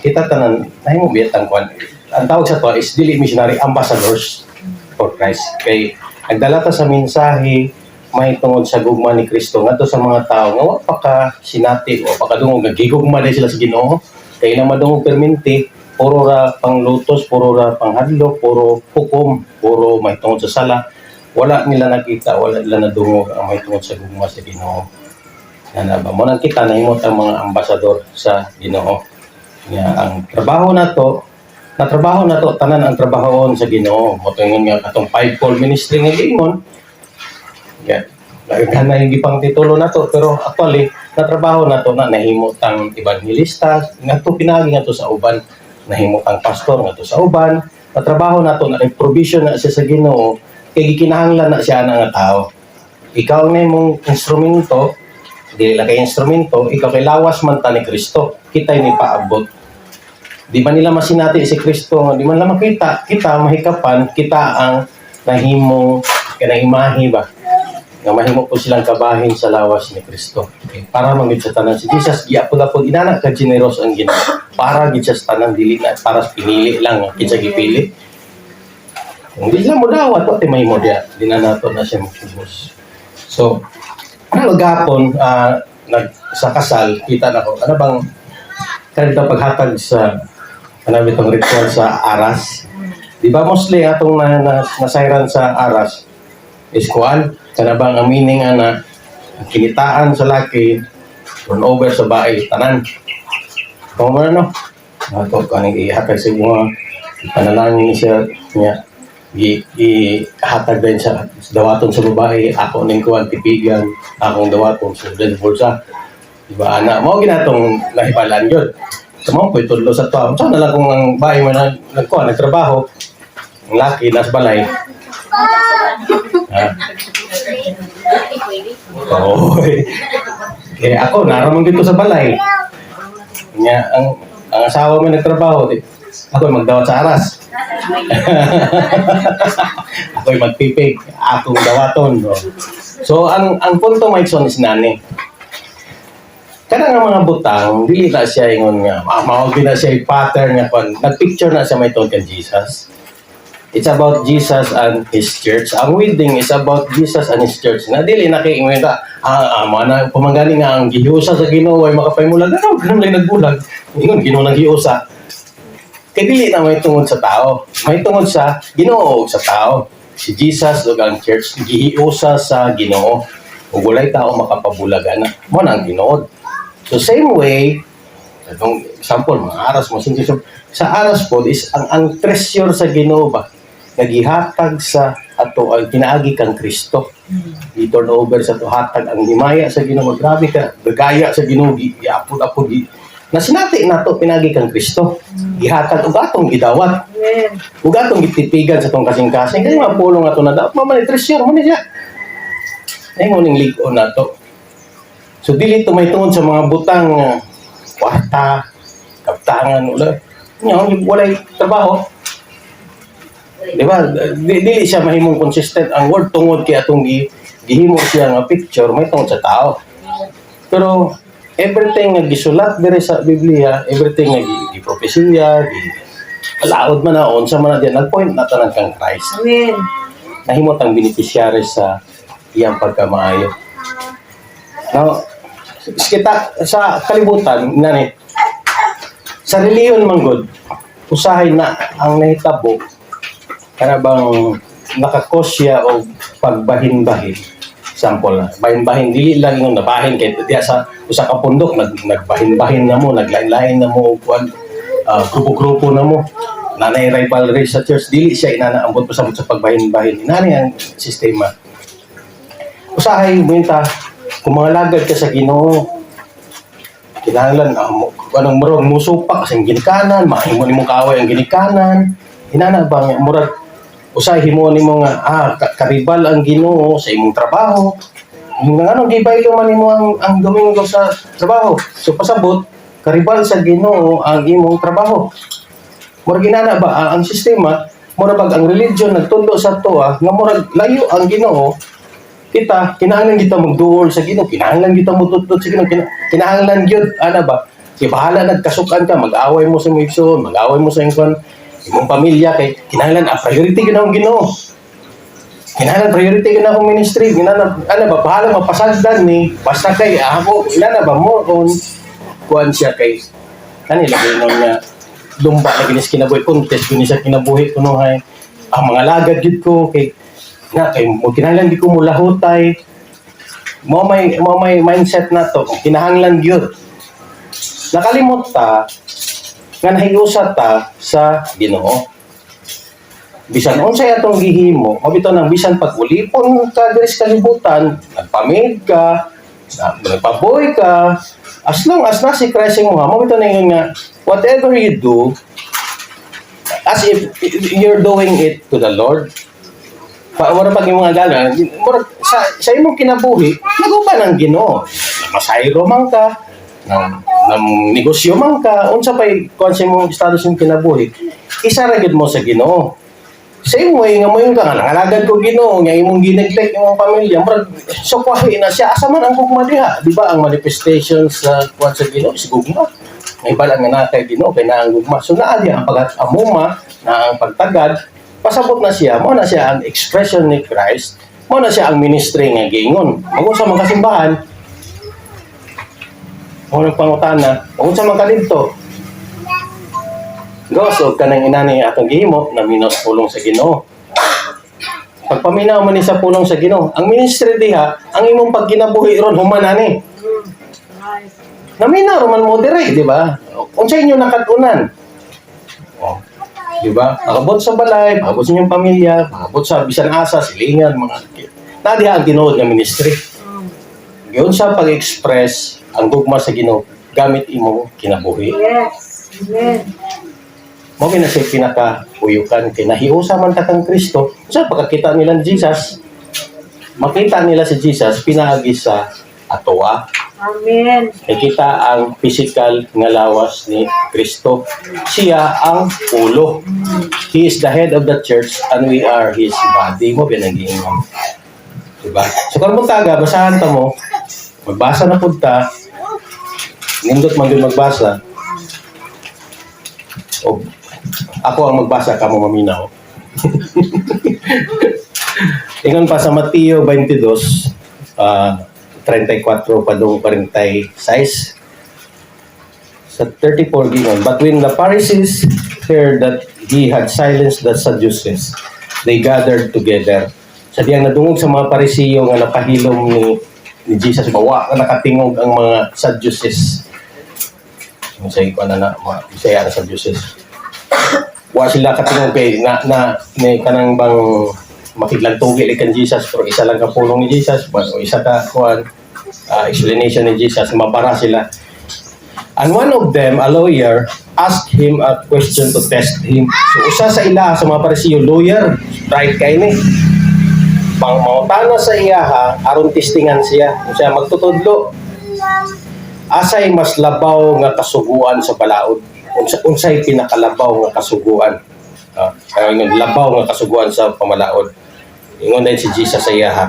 kita tanan nahimo biyat ang kwan. Ang tawag sa to is dili missionary ambassadors for Christ. Kay nagdala ta sa mensahe may tungod sa gugma ni Kristo ngadto sa mga tao nga wa pa ka sinati o pa kadungog nagigugma dahil sila sa Ginoo. Kay na madungog perminti, puro ra panglutos, puro ra panghadlok, puro hukom, puro may tungod sa sala. Wala nila nakita, wala nila nadungog ang may tungod sa gugma sa Ginoo. Ana ba mo nang kita nahimot ang mga ambasador sa Ginoo. Nga ang trabaho na to tanan ang trabahon sa Ginoo. Mo tingon nga atong fivefold ministry nga giingon. Yeah. Lagyan na yung gipang titulo na to, pero actually, natrabaho na to na nahimot ang evangelista, nga to pinagi nga to sa uban, nahimot ang pastor nga to sa uban, natrabaho na to na provision na siya sa Ginoo, kay gikinahanglan na siya na nga tao. Ikaw na mong instrumento, dili lang kay instrumento, ikaw kay lawas man ta ni Kristo, kita'y ni paabot. Di ba nila masinati si Kristo, di man lang makita, kita mahikapan, kita ang nahimong kanahimahi ba? Nga mahimo po silang kabahin sa lawas ni Kristo. Okay. Para magid sa tanan si Jesus, giapod-apod inana ka generous ang Ginoo. Para gid sa tanan dili na para pinili lang kinsa gipili. Kung di lang mo dawat to mahimo dia dinanato na siya magpugos. So, ano gapon sa kasal kita nako ano bang kanita paghatag sa ano bitong ritual sa aras. Di ba mostly atong nasayran sa aras is kuan kana bang ang meaning ana ang kinitaan sa laki turn over sa bae tanan kung ano ato kaning ihatag sa mga panalangin siya niya ihatag din sa dawaton sa babae ako ning kuan tipigan akong dawaton sa bulsa di ba ana mo ginatong nahibalan gyud kamo koy tudlo sa tuwa sa na lang kung ang bae man nagkuan nagtrabaho ang laki nas balay Kaya ako, naramang dito sa balay. Nga, ang asawa mo nagtrabaho, ako magdawat sa aras. Ako'y magpipig, akong dawaton. No? So, ang punto may son is nani. Kada nga mga butang, dili na siya ingon nga, mawag na siya yung pattern nga, nag-picture na siya may tawag kan Jesus. It's about Jesus and His church. Ang wedding is about Jesus and His church. Na dili na kay ingwenta, mana pumangani nga ang gihiusa sa Ginoo ay makapaymulag. Ano, ganun lang nagbulag. Ingon, Ginoo nang gihiusa. Kay dili na may tungod sa tao. May tungod sa Ginoo sa tao. Si Jesus ug ang church gihiusa sa Ginoo. Ug walay tao makapabulagan na. Mo nang Ginoo. So same way, itong example, mga aras mo, sa aras po is ang treasure sa Ginoo ba? Nagihatag sa ato ang pinaagi kang Kristo. I-turn over sa to hatag ang himaya sa Ginoo. Grabe ka, gagaya sa Ginoo, iapod-apod. Na sinati na to pinagi kang Kristo. Gihatag ug atong gidawat. Ug atong gitipigan sa tong kasing-kasing. Kaya mapulong ato na dapat mamali treasure mo niya. Ay mo ning lig-on na to. So dili to may tungod sa mga butang kwarta, kaptangan ulit. Walay trabaho. Di ba? Dili siya mahimong consistent. Ang word tungod kaya itong gihimo siya nga picture, may tungod sa tao. Pero everything nga gisulat dire sa Biblia, everything nga gipropesiya, alaod man na, unsa man na diyan, nag-point na tanan kang Christ. Amen. Nahimot ang beneficiary sa iyang pagkamaayo. Now, kita sa kalibutan, nani, sa reliyon manggod, usahay na ang nahitabo, kana bang nakakosya o pagbahin-bahin. Example na, bahin-bahin, dili lang yung nabahin, kaya diya sa usa ka pundok, nagbahin-bahin na mo, naglain-lain na mo, grupo-grupo na mo, nanay rivalry sa church, dili siya inanaambot pa sa pagbahin-bahin. Inani ang sistema. Usahay, buwinta, kung mga lagad ka sa Ginoo, kinahanglan anong murag musupak kasi ginikanan, mahimo nimo kaaway ang ginikanan. Inana bang murag usay himo nimo nga karibal ang Ginoo sa imong trabaho. Yung anong gibaylo man nimo ang Domingo sa trabaho. So pasabot karibal sa Ginoo ang imong trabaho. Murag inana ba ang sistema, murag ang religion nagtundo sa tuwa nga murag layo ang Ginoo. Kita, kinahanglan kita magduol sa Ginoo, kinahanglan kita mututod sa Ginoo, kinahanglan gyud ana ba Kaya bahala nagkasukan ka, mag-away mo sa mga igsoon, mag-away mo sa imong pamilya, kay kinahanglan, priority ka na akong Ginoo. Kinahanglan priority ka na akong ministry, kinahanglan, ano ba, bahala mapasagdan ni, basta kay, ako, ilan ba mo, kung kuhan siya kay, kanila, gano'n nga, lumba na ginis kinabuhi, contest, ginis sa kinabuhi, kuno hay, mga lagad yun ko, kay, mo kinahanglan di ko mulahutay, mo may mindset na to, kinahanglan yun. Nakalimot ta, nga nahiusat ta sa Ginoo. Bisan unsay atong gihimo, mabito nang bisan pag ulipon ka diri sa kalibutan, nagpamid ka, nagpaboy ka, as long as na si Christ mo ha, mabito na yun nga, whatever you do, as if you're doing it to the Lord, wala pag yung mga gala, sa imong kinabuhi, naguban ang Ginoo. Masayro man ka, ng negosyo man ka, unsa pa'y konse mong status yung kinabuhi, isaragid mo sa Ginoo. Same way nga mo yung nangalagad ko Ginoo, nga imong gineglect imong pamilya, so kwahi na siya, asa man ang gugma diha, di ba? Ang manifestations sa kuwan sa Ginoo is gugma. May balang nga na kay Ginoo, kay na ang gugma. So naa diha ang pag-amuma, na ang pagtagad, pasabot na siya, mo na siya ang expression ni Christ, mo na siya ang ministry nga gingon. Kung sa mga kasimbahan, mo nang pangutana, kung sa mga kalito, gawasog ka ng inani atong gihimo na minos pulong sa Ginoo. Pagpaminaw man ni sa pulong sa Ginoo, ang ministry diha, ang imong pagkinabuhi ron human ani. Naminaw man mo dire, di ba? Unsa inyo nakatunan? Di ba? Makabot sa balay, makabot sa inyong pamilya, makabot sa bisan asa, silingan, mga nadiha ang tinuod ng ministry. Yun sa pag-express ang gugma sa Ginoo gamit imong kinabuhi. Yes. Amen. Mo na siya pinaka-uyukan kay nahiusa man ta kang Kristo. Sa pagkakita nila ni Jesus, makita nila si Jesus pinaagi sa atoa. Amen. Nakita ang physical nga lawas ni Kristo. Siya ang ulo. He is the head of the church and we are His body. Mo pinag-iingon. Diba? So kung taga, basahan ta mo, magbasa na punta, nindot man din magbasa, o ako ang magbasa, kamo maminaw. Ingon pa sa Mateo 22, 34 padung 46 sa 34 gingon, but when the Pharisees heard that he had silenced the Sadducees, they gathered together. Sa diyang nadungog sa mga Parisiyo nga napahilom ni Jesus, bawa na nakatingog ang mga Sadducees. Yung sa iko na mga Isaya na Sadducees. Wa sila katingog kay na kanang bang makiglantugi kan Jesus, pero isa lang ka pulong ni Jesus, o isa ka kuan explanation ni Jesus, mabara sila. And one of them, a lawyer, asked him a question to test him. So usa sa ila sa mga Parisiyo, lawyer, right kay ni. Pangmautana sa iya ha, aron testingan siya. Kung siya magtutudlo, asay mas labaw nga kasuguan sa balaod. Unsay pinakalabaw nga kasuguan. Labaw nga kasuguan sa pamalaod. Ingon din si Jesus sa iya ha.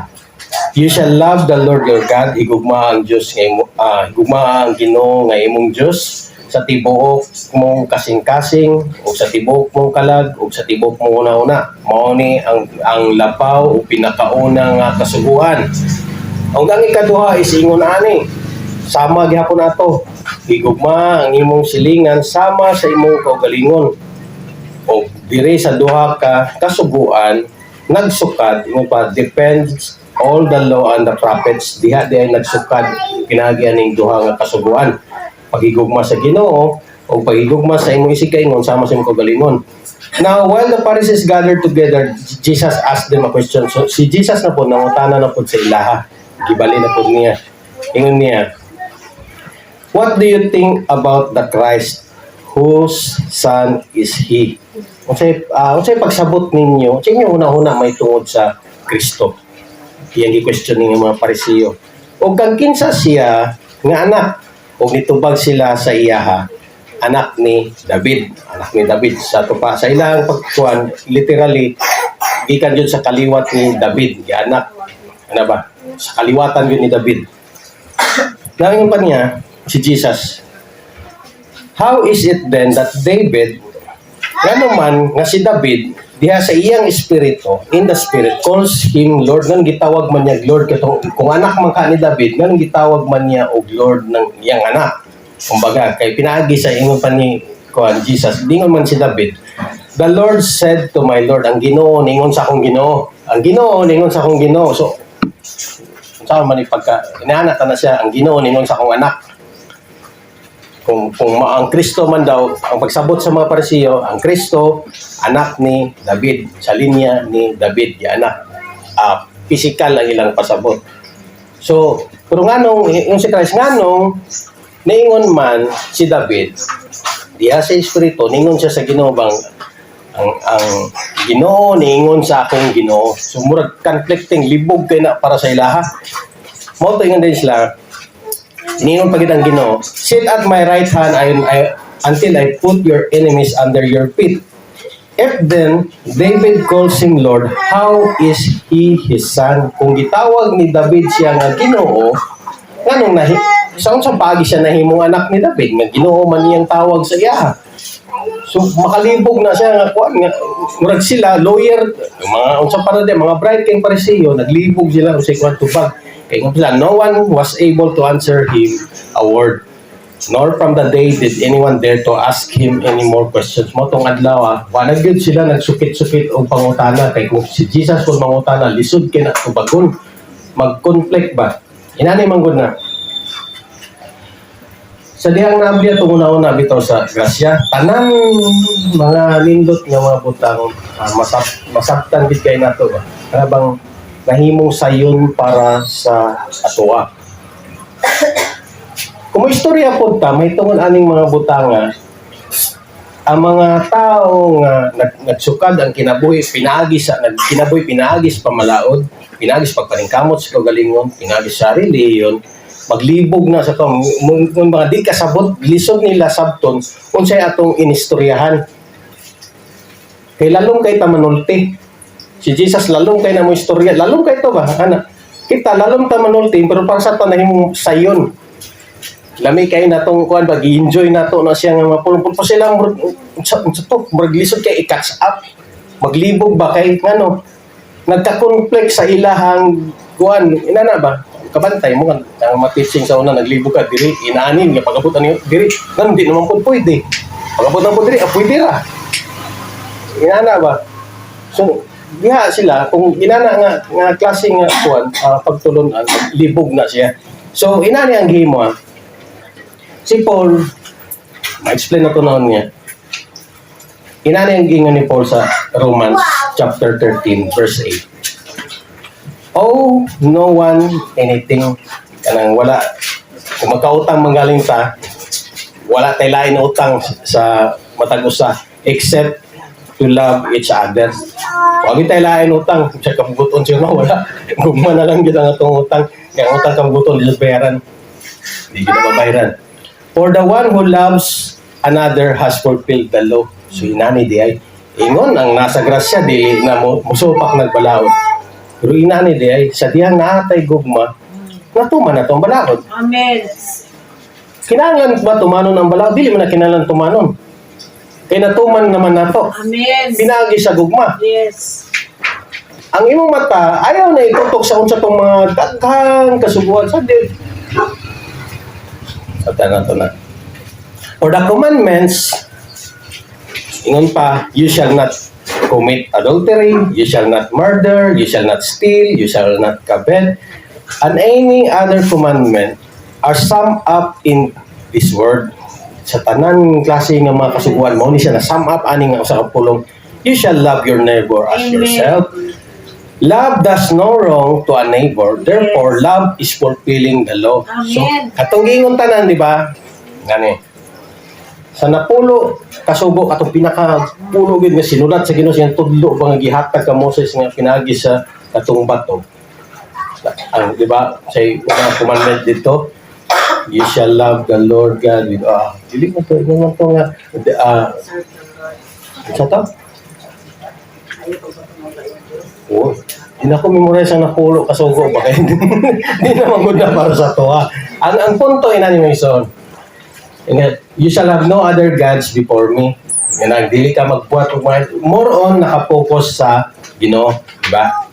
You shall love the Lord your God, higugma ang Diyos higugma ang Ginoo nga imong Diyos sa tibuok mong kasing-kasing o sa tibuok mong kalag o sa tibuok mong una-una. Mao ni ang labaw o pinakauna nga kasuguan. Ang ikaduha is ingon ani, sama gihapon nato. Higugma ang imong silingan sama sa imong kaugalingon. O diri sa duha ka kasuguan nagsukad, ingon pa, depends all the law and the prophets, diha ay nagsukad pinagi aning duha nga kasuguan. Paghigugma sa Ginoo o paghigugma sa imong isig-kaingon sama sa imong kaugalingon. Now, while the Pharisees gathered together, Jesus asked them a question. So, si Jesus na po, nangutana na po sa ilaha. Gibali na po niya. Ingon niya, what do you think about the Christ? Whose son is He? Unsay pagsabot ninyo, sa inyo una-una may tungod sa Kristo. Iyang i-question ng mga Parisiyo. O kang kinsa siya nga anak, o nitubag sila sa iyaha, anak ni David. Anak ni David. Sa tupa, sa ilang pagkuhan, literally, gikan yun sa kaliwat ni David. Anak, ano ba? Sa kaliwatan yun ni David. Nangin pa niya, si Jesus, How is it then that David, ngano man nga si David, diha sa iyang espiritu, in the spirit, calls him Lord, nang gitawag man niya Lord, kung anak man ka ni David, nang gitawag man niya og Lord ng iyang anak. Kumbaga, kay pinaagi sa ingon pa ni Jesus, dingon man si David, the Lord said to my Lord, ang Ginoo ningon sa akong Ginoo. Ang Ginoo ningon sa akong Ginoo. So, saan man pagka inaanat na siya, ang Ginoo ningon sa akong anak. Kung ang Kristo man daw, ang pagsabot sa mga Parisiyo, ang Kristo, anak ni David, sa linya ni David, yung anak. Physical ang ilang pasabot. So, pero nganong, yung si Christ, nganong, ningon man si David, diya sa Espiritu, ningon siya sa Ginoo bang, ang Ginoo, ningon sa akong Ginoo. So, murag conflicting, libog kayo na para sa ilaha. Mo to ingon din sila, ningon pagid ang Ginoo, sit at my right hand until I put your enemies under your feet. If then David calls him Lord, how is he his son? Kung gitawag ni David siya nga Ginoo, nganong sa pagi siya nahimong anak ni David, nga Ginoo man iyang tawag sa iya. So makalibog na siya nga kuan nga murag sila lawyer, mga unsa para de mga bright king Parisiyo, naglibog sila usay kuan tubag. Kay nga no one was able to answer him a word. Nor from the day did anyone dare to ask him any more questions. Motong adlaw, wala gyud sila nagsukit-sukit og pangutana kay kung si Jesus kung mangutana lisod kay na tubagon, mag-conflict ba. Inani man gud na. Sa dihang naabya itong una-una bitaw sa grasya, tanang mga nindot nga mga butang masabtan gid kay nato ba. Para bang nahimong sayon para sa atoa. Kung istorya po ta, may tungon aning mga butanga, ang mga tao nga nagsukad ang kinabuhi, pinaagis pamalaod, pinaagis pagpaningkamot sa kagalingon, pinaagis sa reliyon, maglibog na sa itong mga di kasabot, lisod nila sabton, unsay atong inistoryahan. Kay lalong kay tamanulti. Si Jesus lalong kay na mo istorya, lalong kay to ba? Ana, kita lalong tamanulti, pero para sa panahimong sayon. Lami kay natong kuan ba gi-enjoy nato na siya nga mapulpul pa sila maglisod kay i-catch up. Maglibog ba kay ngano? Nagka-conflict sa ilahang kuan, inana ba? Kabantay mo kan ang ma-teaching sa una naglibog ka diri inaanin nga pagabutan niyo diri ngan di naman pud pwede pagabutan po diri pwede ra inana ba so diha sila kung inana nga klase nga kuan pagtulon libog na siya so inani ang gihimo si Paul ma-explain na to noon niya inani ang gingon ni Paul sa Romans chapter 13 verse 8. Oh, no one anything kanang wala kung magkautang manggaling ta wala tay lain na utang sa matag usa except to love each other. Wag tay lain utang sa kabuton siya wala gugma na lang gid ang atong utang kay utang kabuton di bayaran di gid mabayaran. For the one who loves another has fulfilled the law. So inani di ay ingon ang nasa grasya dili na musupak nagbalaod. Pero inani di ay sa diyang naatay gugma, natuman na itong balaod. Amen. Kinahanglan ba tumanon ang balaod? Dili man na kinahanglan tumanon. Kaya natuman naman na to. Amen. Pinagi sa gugma. Yes. Ang imong mata, ayaw na itutok sa unsa tong mga daghang kasubuan sa Dios. Sa tanan to na. For the commandments, ingon pa, you shall not commit adultery, you shall not murder, you shall not steal, you shall not covet, and any other commandment are summed up in this word. Sa tanan klase ng mga kasubuan mo, ni siya na sum up aning sa kapulong, you shall love your neighbor as Amen. yourself. Love does no wrong to a neighbor, therefore love is fulfilling the law. So, Amen. katong giingon tanan, di ba? Ngani. Sa napulo kasubo atong pinakapulo gid nga sinulat sa Ginoo siyang tudlo ba nga gihatag ka Moses nga pinagi sa katong bato. Ang di ba say mga commandment dito, you shall love the Lord God with dili mo to nga sa to. Oh, di na ko memorize ang napulo kasugo ba kay di na magud na para sa to Ang punto ina ni Mason. Ingat You shall have no other gods before me. Yan ang dili ka magbuhat og mga more on nakapokus sa Ginoo, di ba?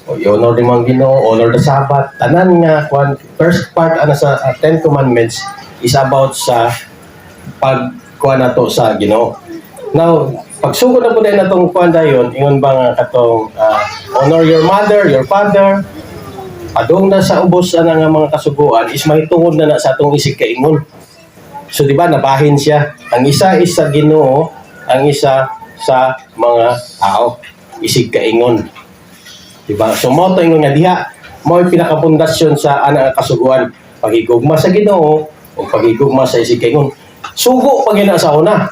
O i-honor din mga Ginoo, honor the Sabbath. Tanan nga first part ana sa Ten Commandments is about sa pagkuha na to sa Ginoo. Now, pagsugod na po din na itong kuha dayon, ingon ba nga katong honor your mother, your father, padung na sa ubos ana nga mga kasuguan is mahitungod na sa atong isig kaingon. So di ba nabahin siya. Ang isa is sa Ginoo, ang isa sa mga tao. Isig kaingon. Di ba? So mo to ingon nga diha, mo yung pinakapundasyon sa ana nga kasuguan, paghigugma sa Ginoo o paghigugma sa isig kaingon. Sugo pag ina sa una.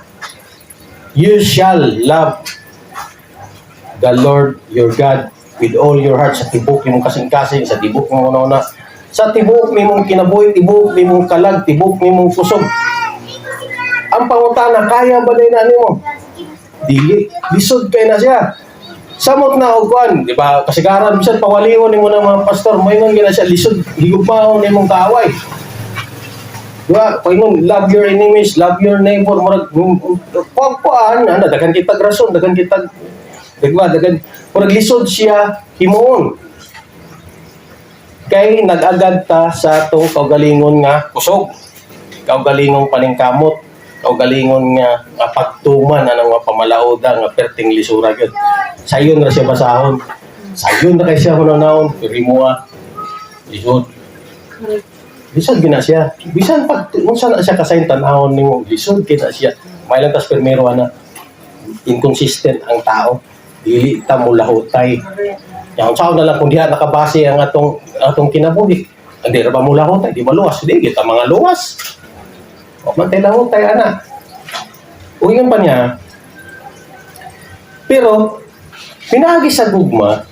You shall love the Lord your God with all your heart, sa tibok nimong kasing-kasing, sa tibok mo una-una, sa tibok nimong kinabuhi, tibok nimong kalag, tibok nimong kusog. Ang pangutana, kaya ba na nimo? Dili, lisod kay na siya. Samot na og kuan, di ba? Kasagaran bisan pawalion nimo ng mga pastor, moingon gina siya lisod, higugmaon nimong kaaway. Di ba? Moingon, love your enemies, love your neighbor, murag kuan, ana dagan kita rason, dagan kita, di ba? Dagan murag lisod siya himuon. Kay nag-agad ta sa itong kaugalingon nga kusog, kaugalingong paningkamot, kaugalingon nga pagtuman, anong nga pamalaoda, nga perting lisura yun. Sayon na siya basahon. Sayon na kay siya hunanaon, rimuha, lisod. Lisod gina siya. Bisan pag, kung saan na siya kasayin tanahon ni mo, lisod gina siya. May lang tas primero na, inconsistent ang tao. Dili ta mo lahutay. Yang sao na lang kung diha nakabase ang atong kinabuhi. Hindi ra ba mo lahutay, di ba luwas? Hindi, kita mga luwas. O mantay lahutay, ana. Uwingan pa niya. Pero, pinagi sa gugma,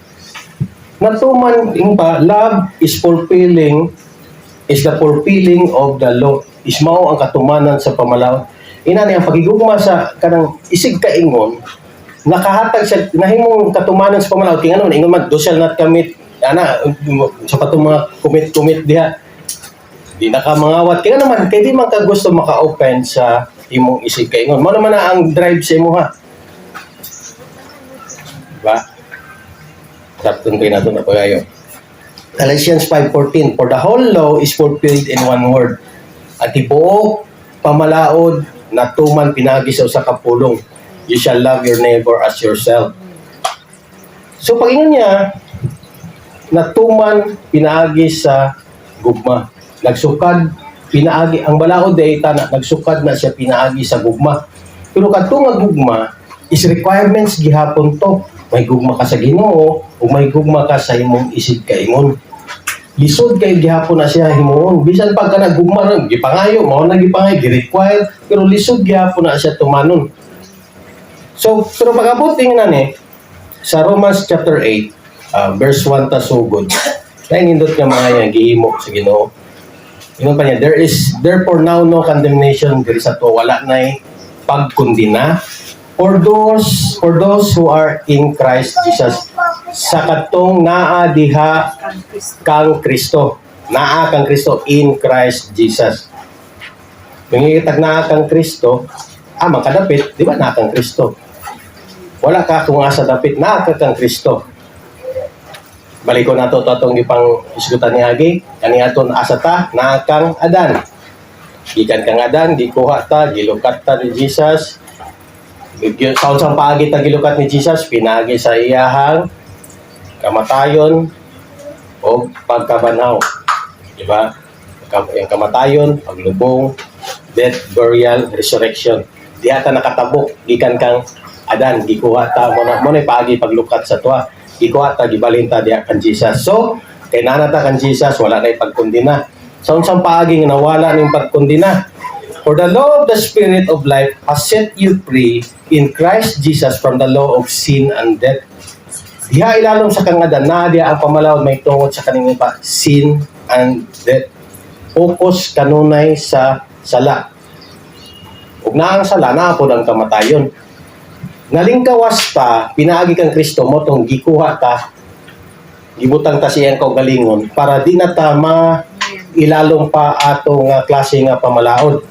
natuman yung pa, love is the fulfilling of the law. Is mao ang katumanan sa pamalaot. Ina niya, pagigugma sa kanang isig kaingon, nakahatag siya, nahimong katumanan sa pamalaot. Kaya ano, ingon man, do shall not commit, ana, sa patong mga commit diha. Di nakamangawat. Kaya naman, kaya di man ka gusto maka-open sa imong isig kaingon. Mo naman na ang drive sa imo ha. Diba? Saptong kayo na ito na pagayo. Galatians 5:14, for the whole law is fulfilled in one word. At tibuok pamalaod na tuman pinagi sa usa ka pulong. You shall love your neighbor as yourself. So pag ingon niya, natuman pinaagi sa gugma. Nagsukad, pinaagi, ang balaod day tana, nagsukad na siya pinaagi sa gugma. Pero kadto nga gugma, is requirements gihapon to. May gugma ka sa Ginoo, o may gugma ka sa imong isig kaingon. Lisod kay gihapon na siya himuon. Bisan pag ka nagugma ron, gipangayo, mao na gipangayo, gi-require, pero lisod gihapon na siya tumanon. So, pero pag-abot tingnan sa Romans chapter 8, verse 1 ta sugod, dahil nindot nga mga yan, gihimo sa Ginoo. Ingon pa niya, there is therefore now no condemnation, there is ato, wala na pagkundina for those who are in Christ Jesus. Sa katong naa diha kang Kristo. Naa kang Kristo in Christ Jesus. Mangikitag naa kang Kristo, makadapit, di ba naa kang Kristo? Wala ka kung asa dapit, naa kang Kristo. Baliko na ito itong ipang isgutan ni Agi. Kani aton asa ta, naa kang Adan. Gikan kang Adan, gikuha ta, gilukat ta ni Jesus. Saon sang paagi ta gilukat ni Jesus, pinagi sa iyahang kamatayon o pagkabanhaw. Diba? Yung kamatayon, paglubong, death, burial, resurrection. Diha ta nakatabok, gikan kang Adan, gikuha ta mo na paagi paglukat sa tuwa. Gikuha ta, gibalhin ta diha kan Jesus. So, kay nanata kan Jesus, wala na ipagkundina. Saon sang paagi nga nawala ning pagkundina. For the law of the Spirit of life has set you free in Christ Jesus from the law of sin and death. Diha ilalom sa kangadan, na diha ang pamalaod may tungod sa kaning pa, sin and death. Focus kanunay sa sala. Ug na ang sala, na po ang kamatayon. Nalingkawas ta, pinaagi kang Kristo mo tong gikuha ta, gibutang ta siyang kaugalingon para di na ta ilalong pa atong klase nga pamalaod.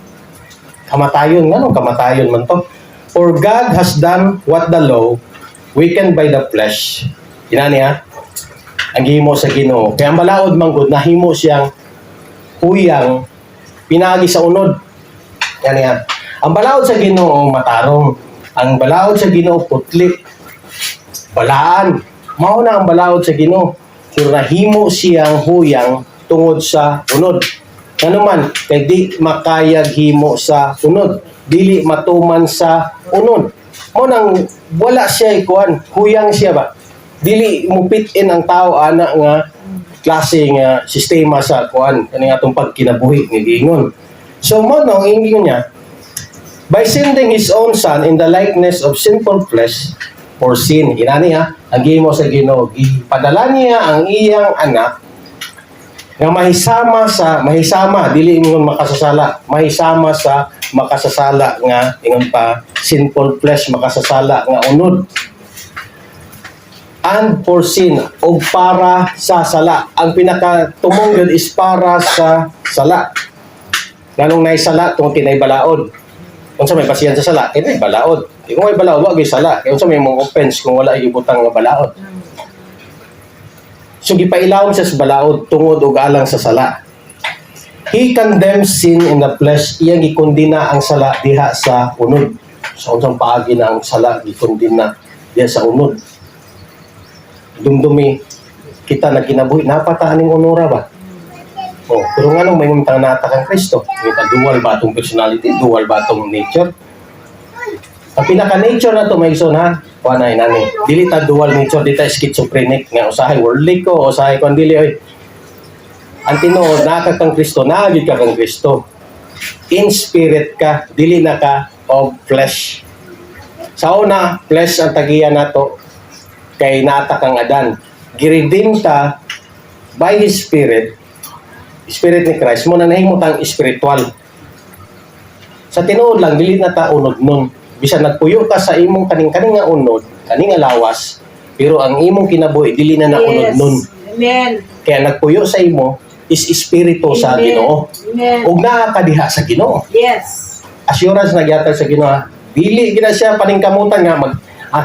Kamatayon, ano kamatayon man to? For God has done what the law, weakened by the flesh. Inani ha? Ang himo sa Ginoo. Kaya ang balaod manggod, nahimo siyang huyang, pinagi sa unod. Yan yan. Ang balaod sa Ginoo, matarong. Ang balaod sa Ginoo, putli. Balaan. Mao na ang balaod sa Ginoo. Pero nahimo siyang huyang tungod sa unod. Ano man, kay di makayag himo sa unod. Dili matuman sa unod. Mo nang wala siya ikuan, huyang siya ba? Dili mo fit in ang tao ana nga klase nga sistema sa kuan kani atong pagkinabuhi ni gingon. So mo no ingon niya, by sending his own son in the likeness of sinful flesh for sin. Inani ha, ang gimo sa Ginoo, ipadala niya ang iyang anak nga mahisama dili ingon makasasala, mahisama sa makasasala nga ingon pa sinful flesh makasasala nga unod. And for sin o para sa sala. Ang pinakatumong yun is para sa sala. Nanong naisala tungkol kinay balaod. Kung sa may basihan sa sala, kinay balaod. Kung may balaod, wag may sala. Kung sa may mga offense kung wala ibutang nga balaod. So gipailawon siya sa balaod tungod og alang sa sala. He condemns sin in the flesh. Iyang gikondina ang sala diha sa unod. Sa unsang paagi na ang sala gikondina diha sa unod. Dumdumi kita na kinabuhi napataan ning onora ba? Oh, pero nga nung may ngumtang natakang Kristo, kita dual ba itong personality, dual ba itong nature? Ang pinaka-nature na ito, may ison ha, panay nani. Dili ta dual nature, dita schizophrenic nga usahay worldly ko, usahay ko ang dili oy. Ang tinuod nakakang Kristo, naagid ka kang Kristo. In spirit ka, dili na ka of flesh. Sa una, flesh ang tagiya nato kay natakang Adan. Giredeem ta by His Spirit, Spirit ni Christ mo na nahimutang spiritual. Sa tinuod lang, dili na ta unod nun. Bisan nagpuyo ka sa imong kaning-kaning nga unod, kaning nga lawas, pero ang imong kinabuhi dili na naunod nun. Amen. Kaya nagpuyo sa imo is espiritu sa Amen. Ginoo. Amen. Ug naa ka diha sa Ginoo. Yes. Assurance na gyatag sa Ginoo. Dili gina siya paningkamutan nga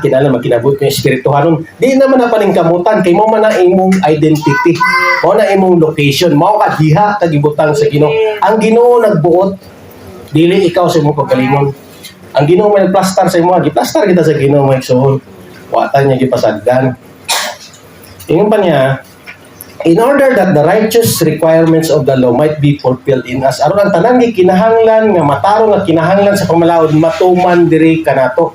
kinala magkinabuhi ko yung espirituhanon. Di naman na paningkamutan kay mo man na imong identity. Mo na imong location. Mao ka diha kagibutang sa Ginoo. Ang Ginoo nagbuot, dili ikaw sa imong pagkalimon. Ang Ginoo may nagplastar sa imo, giplastar kita sa Ginoo may igsoon. Watan niya gipasagdan. Ingon pa niya, in order that the righteous requirements of the law might be fulfilled in us. Aron ang tanan gi kinahanglan nga matarong nga kinahanglan sa pamalaod matuman diri kanato.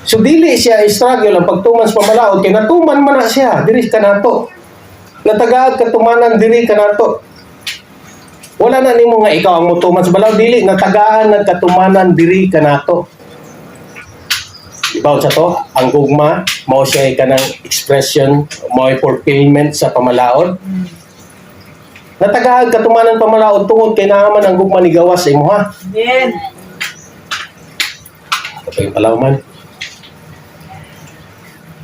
So dili siya struggle ang pagtuman sa pamalaod kay natuman man na siya diri kanato. Natagaad katumanan diri kanato. Wala na nimo nga ikaw ang mutuman sa balaod, dili natagaan nagkatumanan diri kanato. Ibaw sa to, ang gugma mao siya kanang expression, mao fulfillment sa pamalaod. Natagaan katumanan pamalaod tungod kay naaman ang gugma ni gawas sa imo ha. Amen. Okay, palaman.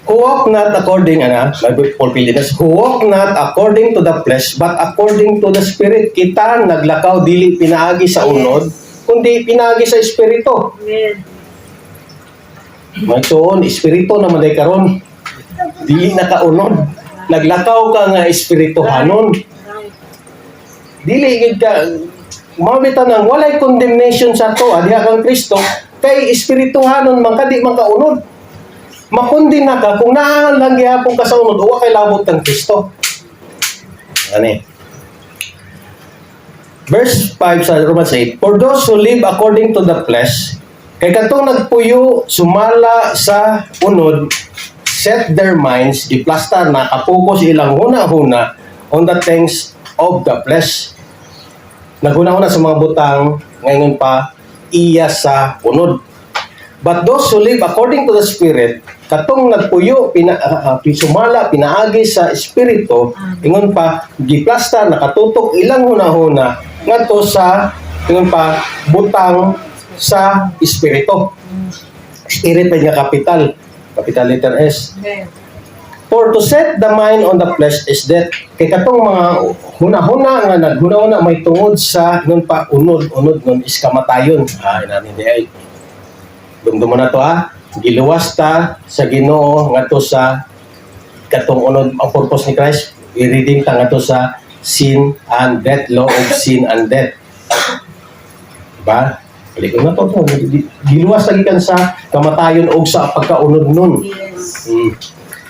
Who walk not according, fulfillment, who walk not according to the flesh, but according to the Spirit. Kita naglakaw, dili pinaagi sa unod, kundi pinaagi sa Espiritu. Amen. Magsuon, Espiritu naman day karon. Dili nakaunod. Naglakaw ka nga Espirituhanon. Dili gid ka, mabitan ng walay condemnation sa to, adiha kang Kristo, kay Espirituhanon man ka, di man kaunod. Makundi na ka kung naalang gihapon ka sa unod uwa kay labot ng Kristo. Ani. Verse 5 sa Romans 8, for those who live according to the flesh, kay katong nagpuyo sumala sa unod, set their minds, giplastar na kapokus ilang huna-huna on the things of the flesh. Naghuna-huna sa mga butang ngayon pa iya sa unod. But those who live according to the Spirit, katong nagpuyo, sumala, pinaagi sa Espiritu, ingon pa, giplasta, nakatutok ilang huna-huna, ngadto sa, ingon pa, butang sa Espiritu. Spirit pa nga capital letter S. Amen. For to set the mind on the flesh is death. Kay katong mga huna-huna nga naghuna-huna may tungod sa nun pa unod nun is kamatayon. Inani di ay. Dumdumo na to giluwas ta sa Ginoo ngadto sa katong unod ang purpose ni Christ, i-redeem ta ngadto sa sin and death, law of sin and death. Diba? Balik na to. Giluwas lagi kan sa kamatayon o sa pagkaunod nun. Yes.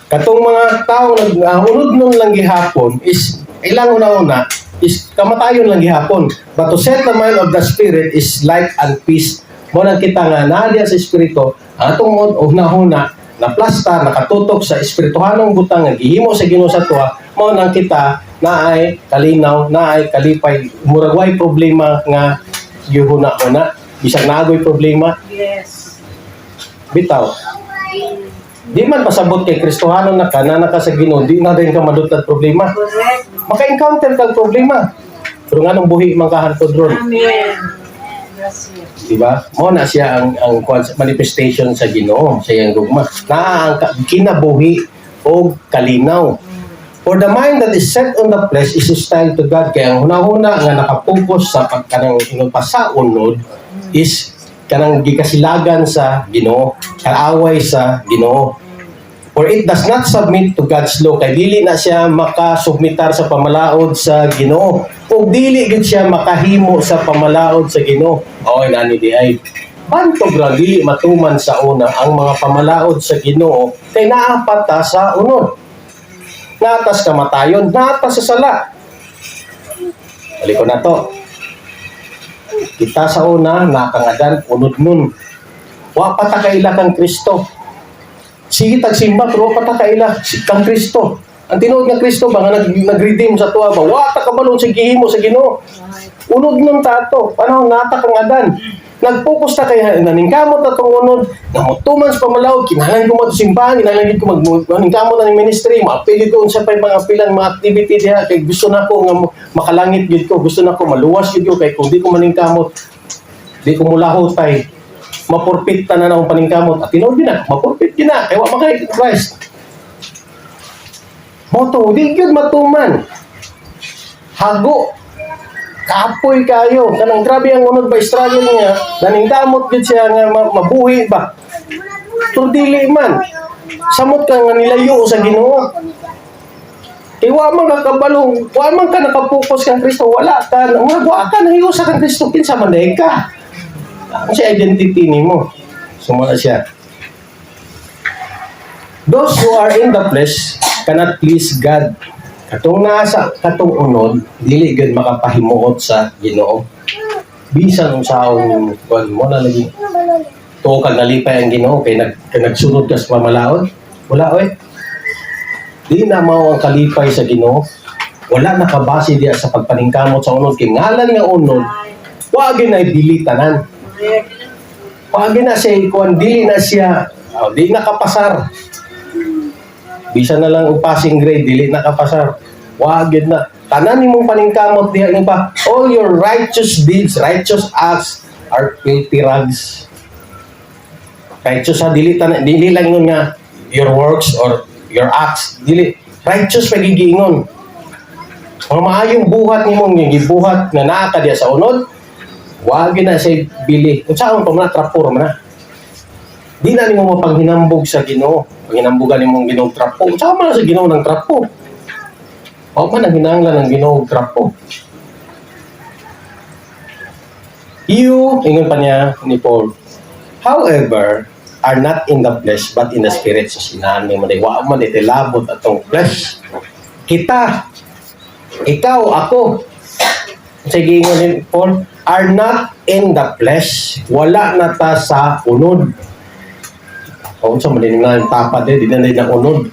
Katong mga tao nag-unod nun lang gihapon is ilang una-una is kamatayon lang gihapon. But to set the mind of the spirit is life and peace. Mo nang kita nga nadia sa espiritu, atong una-una na plasta nakatutok sa espirituhanong butang nga gihimo sa Ginoo sa tuwa, mo nang kita naay kalinaw, naay kalipay, murag way problema nga gihuna-una, bisag naagoy problema, Yes. bitaw. Di man pasabot kay Kristohanon na ka sa Ginoo, di na rin ka madutad problema. Correct. Maka-encounter kang problema. Pero nga nung buhi mang kahantod ron. Amen. Yes, yes. Diba? Mo na siya ang manifestation sa Ginoo sa iyang gugma. Naa ang kinabuhi o kalinaw. For the mind that is set on the flesh is hostile to God. Kaya ang hunahuna nga nakapokus sa pagkanang pasaunod is kanang gikasilagan sa Ginoo, kaaway sa Ginoo. For it does not submit to God's law, kay dili na siya makasubmitar sa pamalaod sa Ginoo. Kung dili gid siya makahimo sa pamalaod sa Ginoo. Oy nani di ay bantog ra dili matuman sa una ang mga pamalaod sa Ginoo kay naapat ta sa unod. Natas kamatayon, natas sa sala. Balik ko na to. Kita sa una nakangadan unod nun. Wa pa ta kaila kang Kristo. Sige tagsimba pero wa pa ta kaila kang Kristo. Ang tinuod nga Kristo ba nga nag-redeem sa tuwa ba? Wa ta kabalon sa gihimo sa Ginoo. Unod nun ta to. Panahon nata kangadan. Nag-focus ta kay naningkamot na itong unod, namutuman sa pamalaod, kinahalan ko magsimbahan, kinahalan ko maningkamot na ng ministry, maapili ko sa mga pilang mga activity diha, kay gusto na ko nga makalangit gid ko, gusto na ko maluwas gid ko, kay kung di ko maningkamot, di ko mulahotay, mapurpit ta na akong paningkamot, at tinood din na, mapurpit din na, kaya wak makay Christ. Moto, di yun matuman. Hago. Kapoy kayo. Kanang grabe ang unod ba struggle niya. Naningkamot gid siya nga mabuhi ba. Pero dili man. Samot ka nga nilayo sa Ginoo. Kaya wa man ka kabalong, wa man ka nakapokus kang Kristo, wala ka. Wa ka nahiusa kang Kristo kinsa man dahil ka. Ano si identity nimo? Sumala siya. Those who are in the flesh cannot please God. Katong nasa katong unod, dili gid makapahimuot sa Ginoo. Bisan unsaon mo na lagi. To kag nalipay ang Ginoo kay nagsunod ka sa pamalaod. Wala oy. Di na mao ang kalipay sa Ginoo. Wala nakabase diya sa pagpaningkamot sa unod kay ngalan nga unod. Wa gyud na dilitanan. Correct. Wa gyud na siya kuan dili na siya di nakapasar. Bisa na lang ang passing grade, dili nakapasar. Wag yun na. Tanan nimong paningkamot diha yung pa, all your righteous deeds, righteous acts are filthy rags. Righteous dili lang yun nga your works or your acts. Dili. Righteous pagigiingon. Ang maayong buhat nimong yung gibuhat nga naa ka diya sa unod, wag yun na siya bili. Kung saan pa man, trapor man na. Di na nimo mapanghinambog sa Ginoo. Panghinambugan nimong Ginoo trapo. Saka man sa Ginoo ng trapo. O man ang hinanglan ng Ginoo trapo. You, ingon pa niya ni Paul, however, are not in the flesh but in the spirit. So sinahan ni Maday, wa man iti labot atong flesh. Kita, ikaw, ako, sige ingon ni Paul, are not in the flesh. Wala na ta sa unod. O sa malinim na yung tapad di na na unod.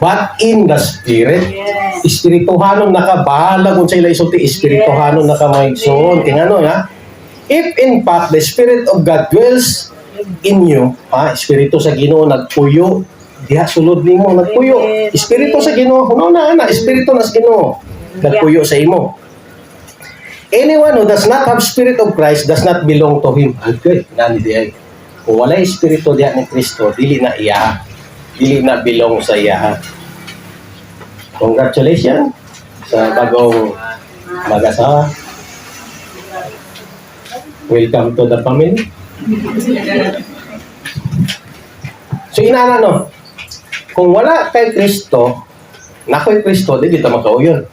But in the spirit, Yes. espirituhanon nakabahala kung sa ila isulti, espirituhanon nakamaigsoon. Tingano ha? If in fact the Spirit of God dwells in you, espiritu sa Ginoo nagpuyo, diha sulod nimo nagpuyo. Espiritu sa Ginoo, kuno na espiritu na sa Ginoo nagpuyo sa imo. Anyone who does not have Spirit of Christ does not belong to Him. Okay, nani diay. Kung wala espiritu diya ni Kristo, dili na iya. Dili na belong sa iya. Congratulations. sa bagong mag-asawa. Welcome to the family. So inana no, kung wala kay Kristo, nakoy Kristo, di kita makauyon.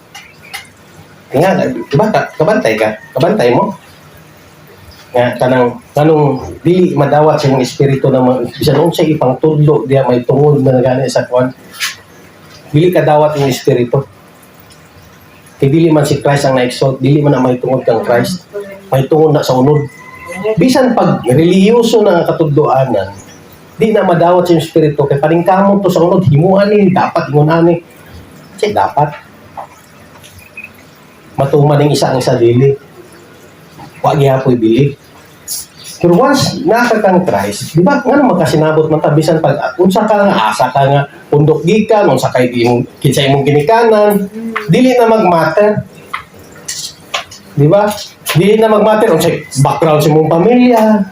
Nga, diba, kabantay mo. Nga, kanong dili madawat sa mga espiritu na bisan nung sa ipang tudlo, diya may tungod na nagana sa kwan. Dili kadawat yung espiritu. Kaya dili man si Christ ang na-exalt, dili man na may tungod kang Christ, may tungod na sa unod. Bisan pag reliyoso na katudloanan, di na madawat sa espiritu, kaya paningkamon to sa unod, himuan ni, dapat ingon ani. Kasi dapat. Matuman ng isa ang sadili. Wag yapoy bili. Pero once nakakang Christ, di ba, nga magkasinabot man tabisan pag unsa ka nga, asa ka nga, pundok gikan, unsa kay imong kinsay imong ginikanan, dili na magmatter. Di ba? Dili na magmatter unsay background sa imong pamilya.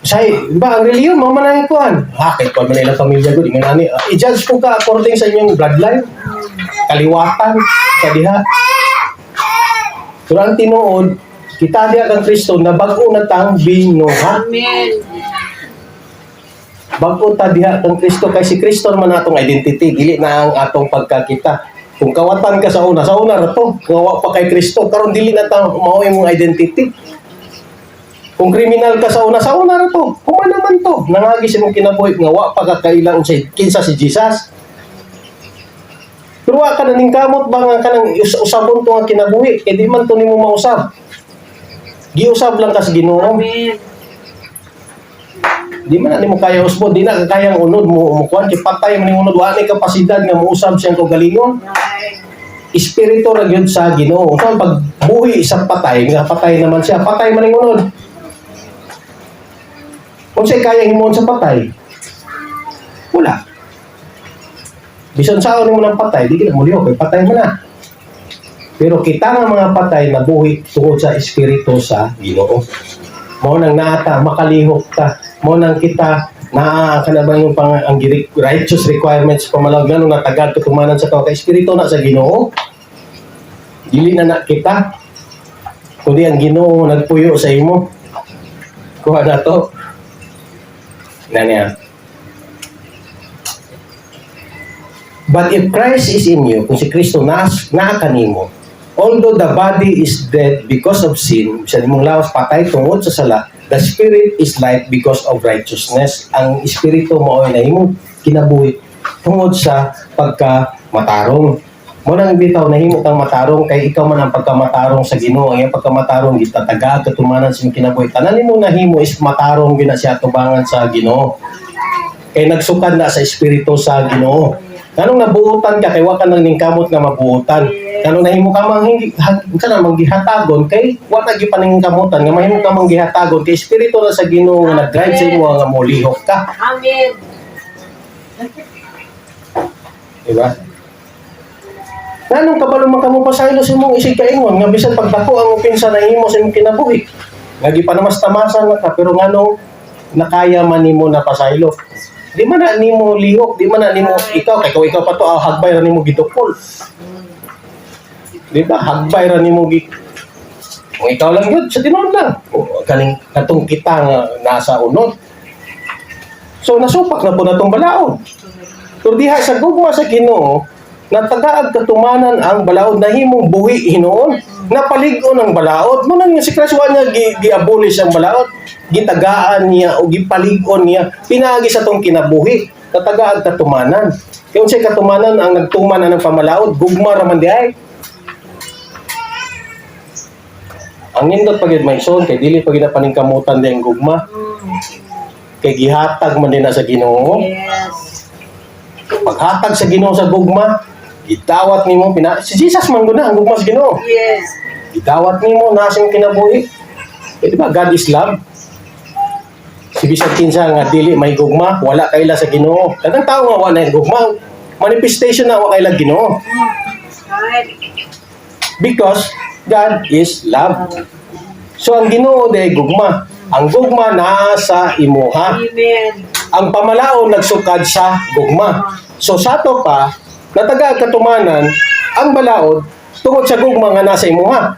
Say, di ba, ang reliyon mo man ang kuan. Kahit kuan man ilang pamilya gud, ingon ani, i-judge ko ka according sa inyong bloodline, kaliwatan, sa diha. Pero ang tinuod, kita diya kang Kristo na bago na tang binuha. Amen. Bago ta diha kang Kristo kay si Kristo naman atong identity, dili na ang atong pagkakita. Kung kawatan ka sa una ra to, kawa pa kay Kristo, karon dili na ta mao imong identity. Kung kriminal ka sa una ra to, kuma naman to, nangagi sa imong kinabuhi nga wa pa ka kailang kinsa si Jesus. Pero wa ka na ning kamot ba nga kanang usabon to nga kinabuhi, kay di man to nimo mausab. Giusab lang ka sa Ginoo. Amen. Di man na nimo kaya usbon, di na ka kayang unod mo kuan kay patay man ning unod wa ni kapasidad nga mousab siyang kagalingon. Espiritu ra gyud sa Ginoo. Kung pag buhi sa patay, nga patay naman siya, patay man ning unod. Kung siya kaya himon sa patay, wala. Bisan sa nimo ng patay, di ka mo liho, kay patay mo na. Pero kita nga mga patay na buhi tungod sa espiritu sa Ginoo. Mo nang naata makalihok ka, mo nang kita naa ka na ba yung ang righteous requirements pamalaw ganun na tagad katumanan sa ka espiritu na sa Ginoo. Dili na kita. Kundi ang Ginoo nagpuyo sa imo. Kuha na to. Nanya. But if Christ is in you, kung si Kristo naa kanimo, although the body is dead because of sin, sa imong lawas patay tungod sa sala, the spirit is life because of righteousness. Ang espiritu mo ay nahimong kinabuhi tungod sa pagkamatarong. Mo nang bitaw nahimo kang matarong kay ikaw man ang pagkamatarong sa Ginoo. Ang iyang pagkamatarong gitataga katumanan sa imong kinabuhi. Tanan nimo nahimo is matarong gina siya tubangan sa Ginoo. Kay nagsukad na sa espiritu sa Ginoo. Kanong nabuutan ka kay wa ka nang ningkamot nga mabuutan. Kanong nahimo ka manggihatagon kay wa na gipaningkamutan nga mahimo ka manggihatagon kay espiritu na sa Ginoo nga nag-drive sa imo nga molihok ka. Amen. Diba? Nanong kabalo man kamo pasaylo sa imong isig kaingon nga bisan pagdako ang upinsa na imo sa imong kinabuhi. Nga gipanamastamasang ka pero nganong nakaya man nimo na pasaylo. Di man na nimo lihok, di man na nimo ikaw kay ikaw pa to hagbay ra nimo gidukol. Di ba? Hagbay ra nimo gi. Kung ikaw lang yun, sa tinuod lang. Kaning katong kita nga nasa unod. So nasupak na po na itong balaod. Pero diha sa gugma sa Ginoo, natagaag katumanan ang balaod na himong buhi hinoon. Napalig-on ang balaod. Munang si Kristo niya gi-abolish ang balaod. Gitagaan niya o gipalig-on niya. Pinaagi sa tong kinabuhi. Natagaag katumanan. Kaya unsay katumanan ang nagtuman ng pamalaod, gugma ra man diay. Ang nindot pagid may son kay dili pagid na paningkamutan di ang gugma. Kay gihatag man din na sa Ginoo. Yes. Paghatag sa Ginoo sa gugma, gitawat nimo si Jesus man gud na ang gugma sa Ginoo. Yes. Gitawat nimo na sa imong kinabuhi. Eh, di ba God is love? Si bisag kinsa nga dili may gugma, wala kaila sa Ginoo. Kadang tao nga wala gugma, manifestation na wa kaila Ginoo. Right. Because God is love. So ang Ginoo day gugma. Ang gugma naa sa imuha. Amen. Ang pamalaon nagsukad sa gugma. So sa to pa, nataga katumanan, ang balaod tungod sa gugma nga nasa imuha.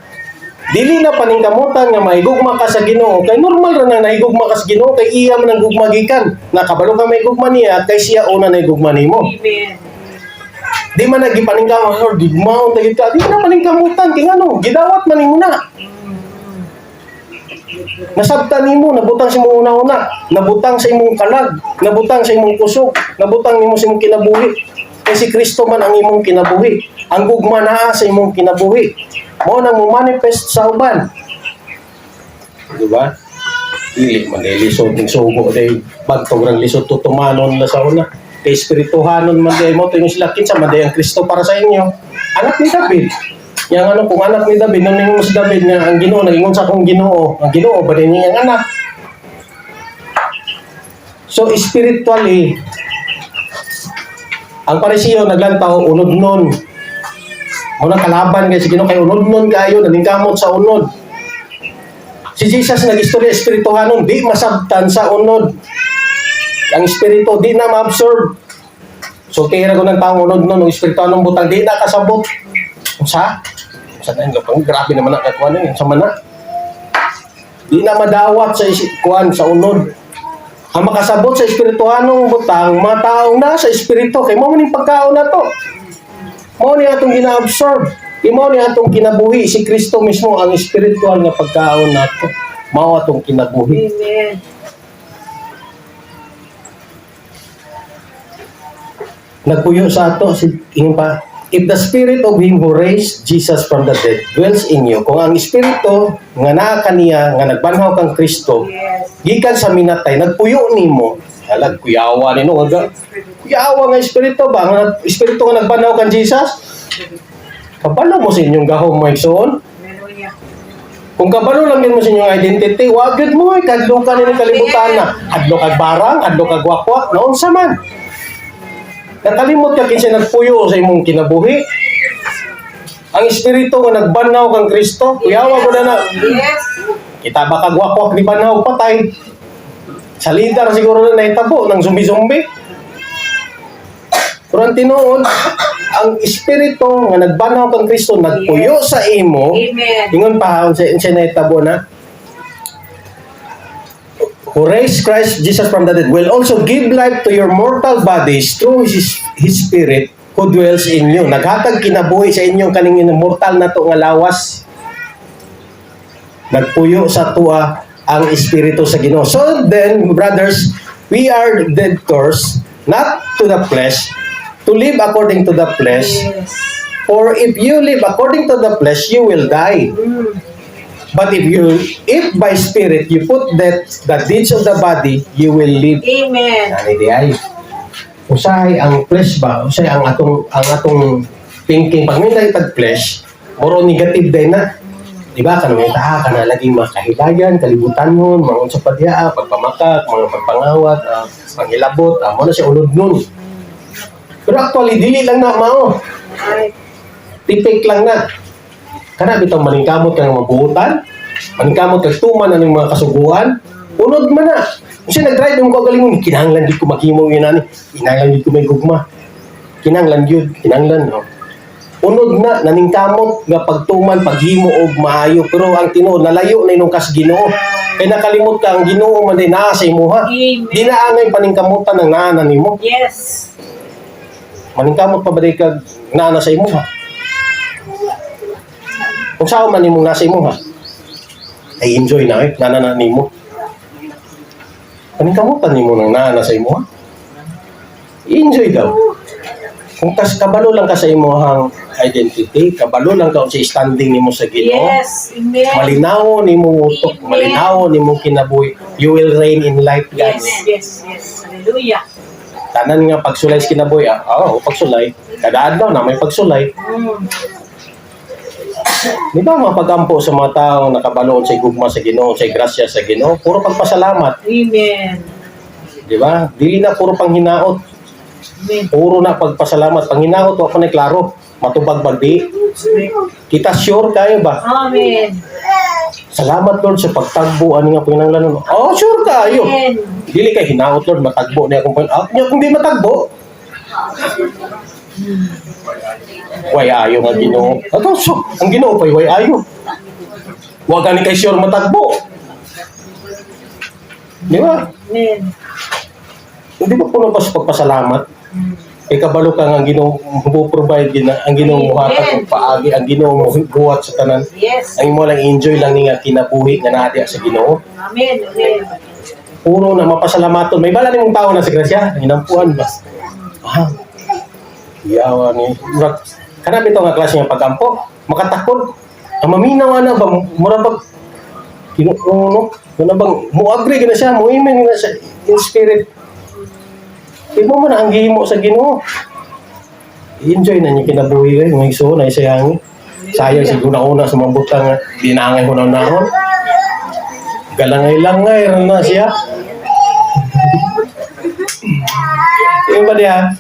Dili na paningkamutan nga mahigugma ka sa Ginoo kay normal ra na nahigugma ka sa Ginoo kay iya man ang gugma gikan. Nakabalo ka may gugma niya kay siya una na gugma nimo. Amen. Di man nagipaningkamutan or gigmaon ta kita. Di na paningkamutan kay ngano gidawat man nimo na. Nasabtan nimo, nabutang sa imong una-una, nabutang sa imong kalag, nabutang sa imong kusog, nabutang nimo sa imong kinabuhi. Kay si Kristo man ang imong kinabuhi. Ang gugma naa sa imong kinabuhi. Mao nang mo-manifest sa uban. Di ba? Dili man dili lisod ning sugo day bagtong rang lisod tutumanon la sa una. Kay espirituhanon man day mo tingog sila kinsa man day ang Kristo para sa inyo. Anak ni David. Yang ano kung anak ni David nung ningon si David nga ang Ginoo nagingon sa akong Ginoo. Ang Ginoo ba din niyang anak? So spiritually ang Parisiyo naglantaw unod nun. Muna kalaban kay si Ginoo kay unod nun kayo naningkamot sa unod. Si Jesus nag-istorya espirituhanon di masabtan sa unod. Ang espiritu di na ma-absorb. So kaya ko ng taong unod nun, ang espirituhanong butang di na kasabot. Sa na yung grabe naman ang kuan yun sa mana. Di na madawat sa kuan sa unod. Ang makasabot sa espirituhanong butang, mataong na sa espiritu kay mo man yung pagkaon na to. Mo ni atong gina-absorb. Imo ni atong kinabuhi si Kristo mismo ang espiritual nga pagkaon nato. Mao atong kinabuhi. Amen. Nagpuyo sa ato si yung pa. If the spirit of him who raised Jesus from the dead dwells in you, kung ang espiritu nga naa kaniya nga nagbanhaw kang Kristo, Yes. gikan sa minatay nagpuyo nimo, halag kuyawa nino nga kuyawa nga espiritu ba nga espiritu nga nagbanhaw kang Jesus? Kabalo mo sa inyong gahom mo igsoon. Hallelujah. Kung kabalo lang din mo sa inyong identity, wag gyud mo kadlo ka ni kalibutan na. Adlo kag barang, adlo kag wakwak, noon sa man. Nakalimot ka kinsa nagpuyo sa imong kinabuhi. Ang espiritu nga nagbanhaw kang Kristo, kuyawa mo na. Yes. Kita ba kag wakwak di banhaw patay? Sa lidar siguro na naitabo ng zumbi-zumbi. Pero ang tinuod, ang espiritu nga nagbanhaw kang Kristo nagpuyo sa imo. Amen. Ingon pa sa naitabo na who raised Christ Jesus from the dead will also give life to your mortal bodies through His Spirit who dwells in you. Naghatag kinabuhi sa inyong kaning mortal na to nga lawas. Nagpuyo sa tuwa ang Espiritu sa Ginoo. So then, brothers, we are debtors not to the flesh, to live according to the flesh. Yes. For if you live according to the flesh, you will die. But if by spirit you put the deeds of the body, you will live. Amen. Ani di ay. Usahay ang flesh ba? Usahay ang atong thinking pag may nakitag flesh, moro negative din na. Di ba? Kanang may taha ka na laging makahilayan, kalibutan nun, mga unsa padya, pagpamakak, mga pagpangawat, panghilabot, mo na siya unod nun. Pero actually, dili lang na mao. Right. Tipik lang na. Kana bitaw maningkamot kang mabuutan, maningkamot kang tuman ang mga kasuguan, unod man na. Kasi nag-drive yung kagalingon, kinahanglan di ko maghimo yun ani, kinahanglan di ko may gugma. Kinahanglan yun, kinahanglan. No? Unod na, naningkamot nga pagtuman, paghimo og maayo. Pero ang tinuod, nalayo na inong kas Ginoo. Kaya nakalimot ka, ang Ginoo man din naa sa imuha. Amen. Di na angay paningkamutan ng naanan nimo. Yes. Maningkamot pa ba di ka naana sa imuha? Kung saan man imong nasa imo ha, ay enjoy na nana nimo. Paningkamutan nimo nang nana sa imo ha. Enjoy daw. Kung kabalo lang ka sa imong identity, kabalo lang ka sa standing nimo sa Ginoo. Yes. Amen. Malinaw nimo utok, Amen. malinaw nimo kinabuhi. You will reign in life, guys. Yes. Yes. Yes. Hallelujah. Tanan nga pagsulay sa kinabuhi, pagsulay. Kada adlaw na may pagsulay. Di ba mapagampo sa mga taong nakabaloon sa gugma sa Ginoo, sa grasya sa Ginoo, puro pagpasalamat. Amen. Di ba? Dili na puro panghinaot. Amen. Puro na pagpasalamat. Panghinaot, wa pa na klaro. Matubag bagdi. Kita sure kayo ba? Amen. Salamat Lord sa pagtagbo ani nga pinanglanon. Oh, sure kayo. Amen. Dili kay hinaot Lord matagbo niya kung niya kung di matagbo. Way ayo nga Ginoo. Ato so, ang Ginoo pay way ayo. Wa gani kay sure matagbo. Di ba? Amen. Hindi ba puno pa sa pagpasalamat? Kay kabalo ka nga ang Ginoo mo-provide ang Ginoo mo hatag og paagi, ang Ginoo mo buhat sa tanan. Yes. Ang imo lang enjoy lang ni nga kinabuhi nga naati sa Ginoo. Amen. Amen. Puro na mapasalamaton. May bala nimong tao na sa grasya, ang inampuan ba? Ah. Yawa ni. Kana bitaw nga klase nga pagampo, makatakod. Ang maminaw ana ba mura ba kinuuno? Ano bang mo agree gina siya, mo imen gina siya in spirit. Ibo man ang gihimo sa Ginoo. Enjoy na niyo kinabuhi kay mga igsoon na sayang. Sayang siguro na una sa mga butang nga dinangay ko na nahon. Galangay-langay rin na siya. Yung ba niya?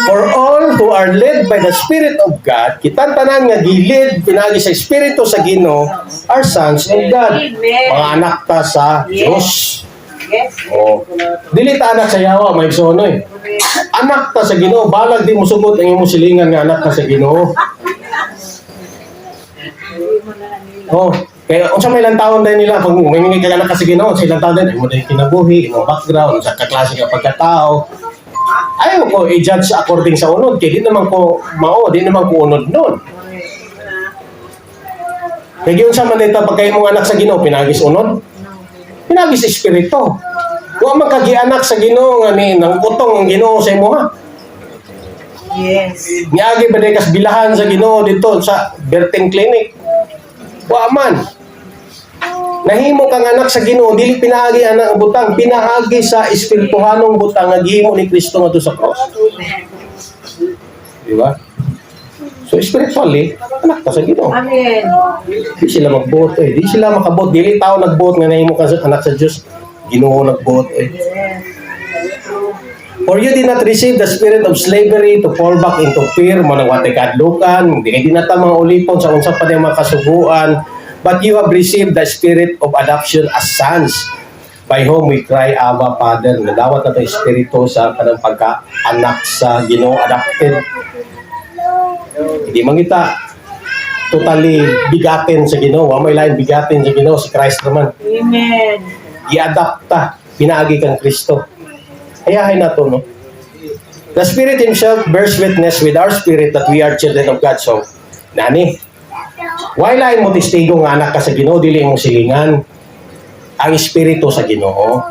For all who are led by the Spirit of God, kitang tanan nga gilid pinagi sa Espiritu sa Ginoo are sons of God. Mga anak ta sa Diyos. Yes. Oh. Dili ta anak sa yawa, may sonoy. Anak ta sa Ginoo, balag di mo sugot ang imong silingan nga anak ta sa Ginoo. Oh, kaya unsa may ilang taon din nila pag may mga kailangan kasi Ginoo, sa ilang taon din mo din kinabuhi, imong background, sa kaklase nga pagkatao. Ayaw ko i-judge according sa unod, kaya di naman ko di naman ko unod nun. Kaya yun sa manita, pag kayo mong anak sa Ginoo, pinagis unod, pinagis espiritu. Kung magkagi-anak sa Ginoo, nga ni, nang utong ang Ginoo sa imo ha. Yes. Niagi ba kas bilahan sa Ginoo dito sa Berting Clinic? Wa man. Nahimo kang anak sa Ginoo, dili pinahagi anak butang, pinahagi sa espirituhanong butang nga gihimo ni Kristo ngadto sa cross. Di ba? So spiritually, anak ka sa Ginoo. Amen. Di sila magbuot eh. Di sila makabot. Dili tao nagbuot nga nahimo ka sa anak sa Dios. Ginoo nagbuot eh. Yes. For you did not receive the spirit of slavery to fall back into fear, manawate kadlukan, di kay dinata mga ulipon sa unsa pa mga kasuguan, but you have received the spirit of adoption as sons, by whom we cry, Abba, Father. Nadawat na ito espiritu sa kanang pagka-anak sa Ginoo, adopted. Hindi man kita totally bigatin sa Ginoo. May lain bigatin sa Ginoo, si Christ naman. Amen. I-adapta, pinaagi kang Kristo. Ayahay na to, no? The Spirit Himself bears witness with our spirit that we are children of God. So, nani, why lain mo testigo nga anak ka sa Ginoo, dili mo silingan ang Espiritu sa Ginoo.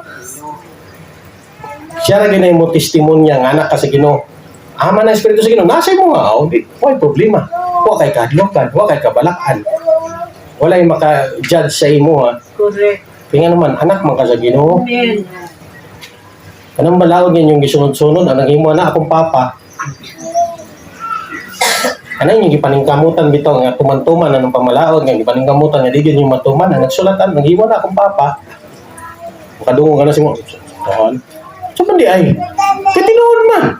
Siya ra ginay mo testimonya nga anak ka sa Ginoo. Ama na Espiritu sa Ginoo, nasa mo nga, why problema? Wa kay kadlokan, wa kay kabalakan. Wala yung maka-judge sa imo, ha? Correct. Kaya naman, anak man ka sa Ginoo. Amen. Anong malawag yan yung gisunod-sunod? Anong imo na akong papa? Ano yung gipaningkamutan bitaw nga tuman-tuman anong pamalaod nga gipaningkamutan nga di gyud yung matuman ang nagsulatan nang imo na akong papa. Kadungog na si mo. So man di ay. Katinuod man.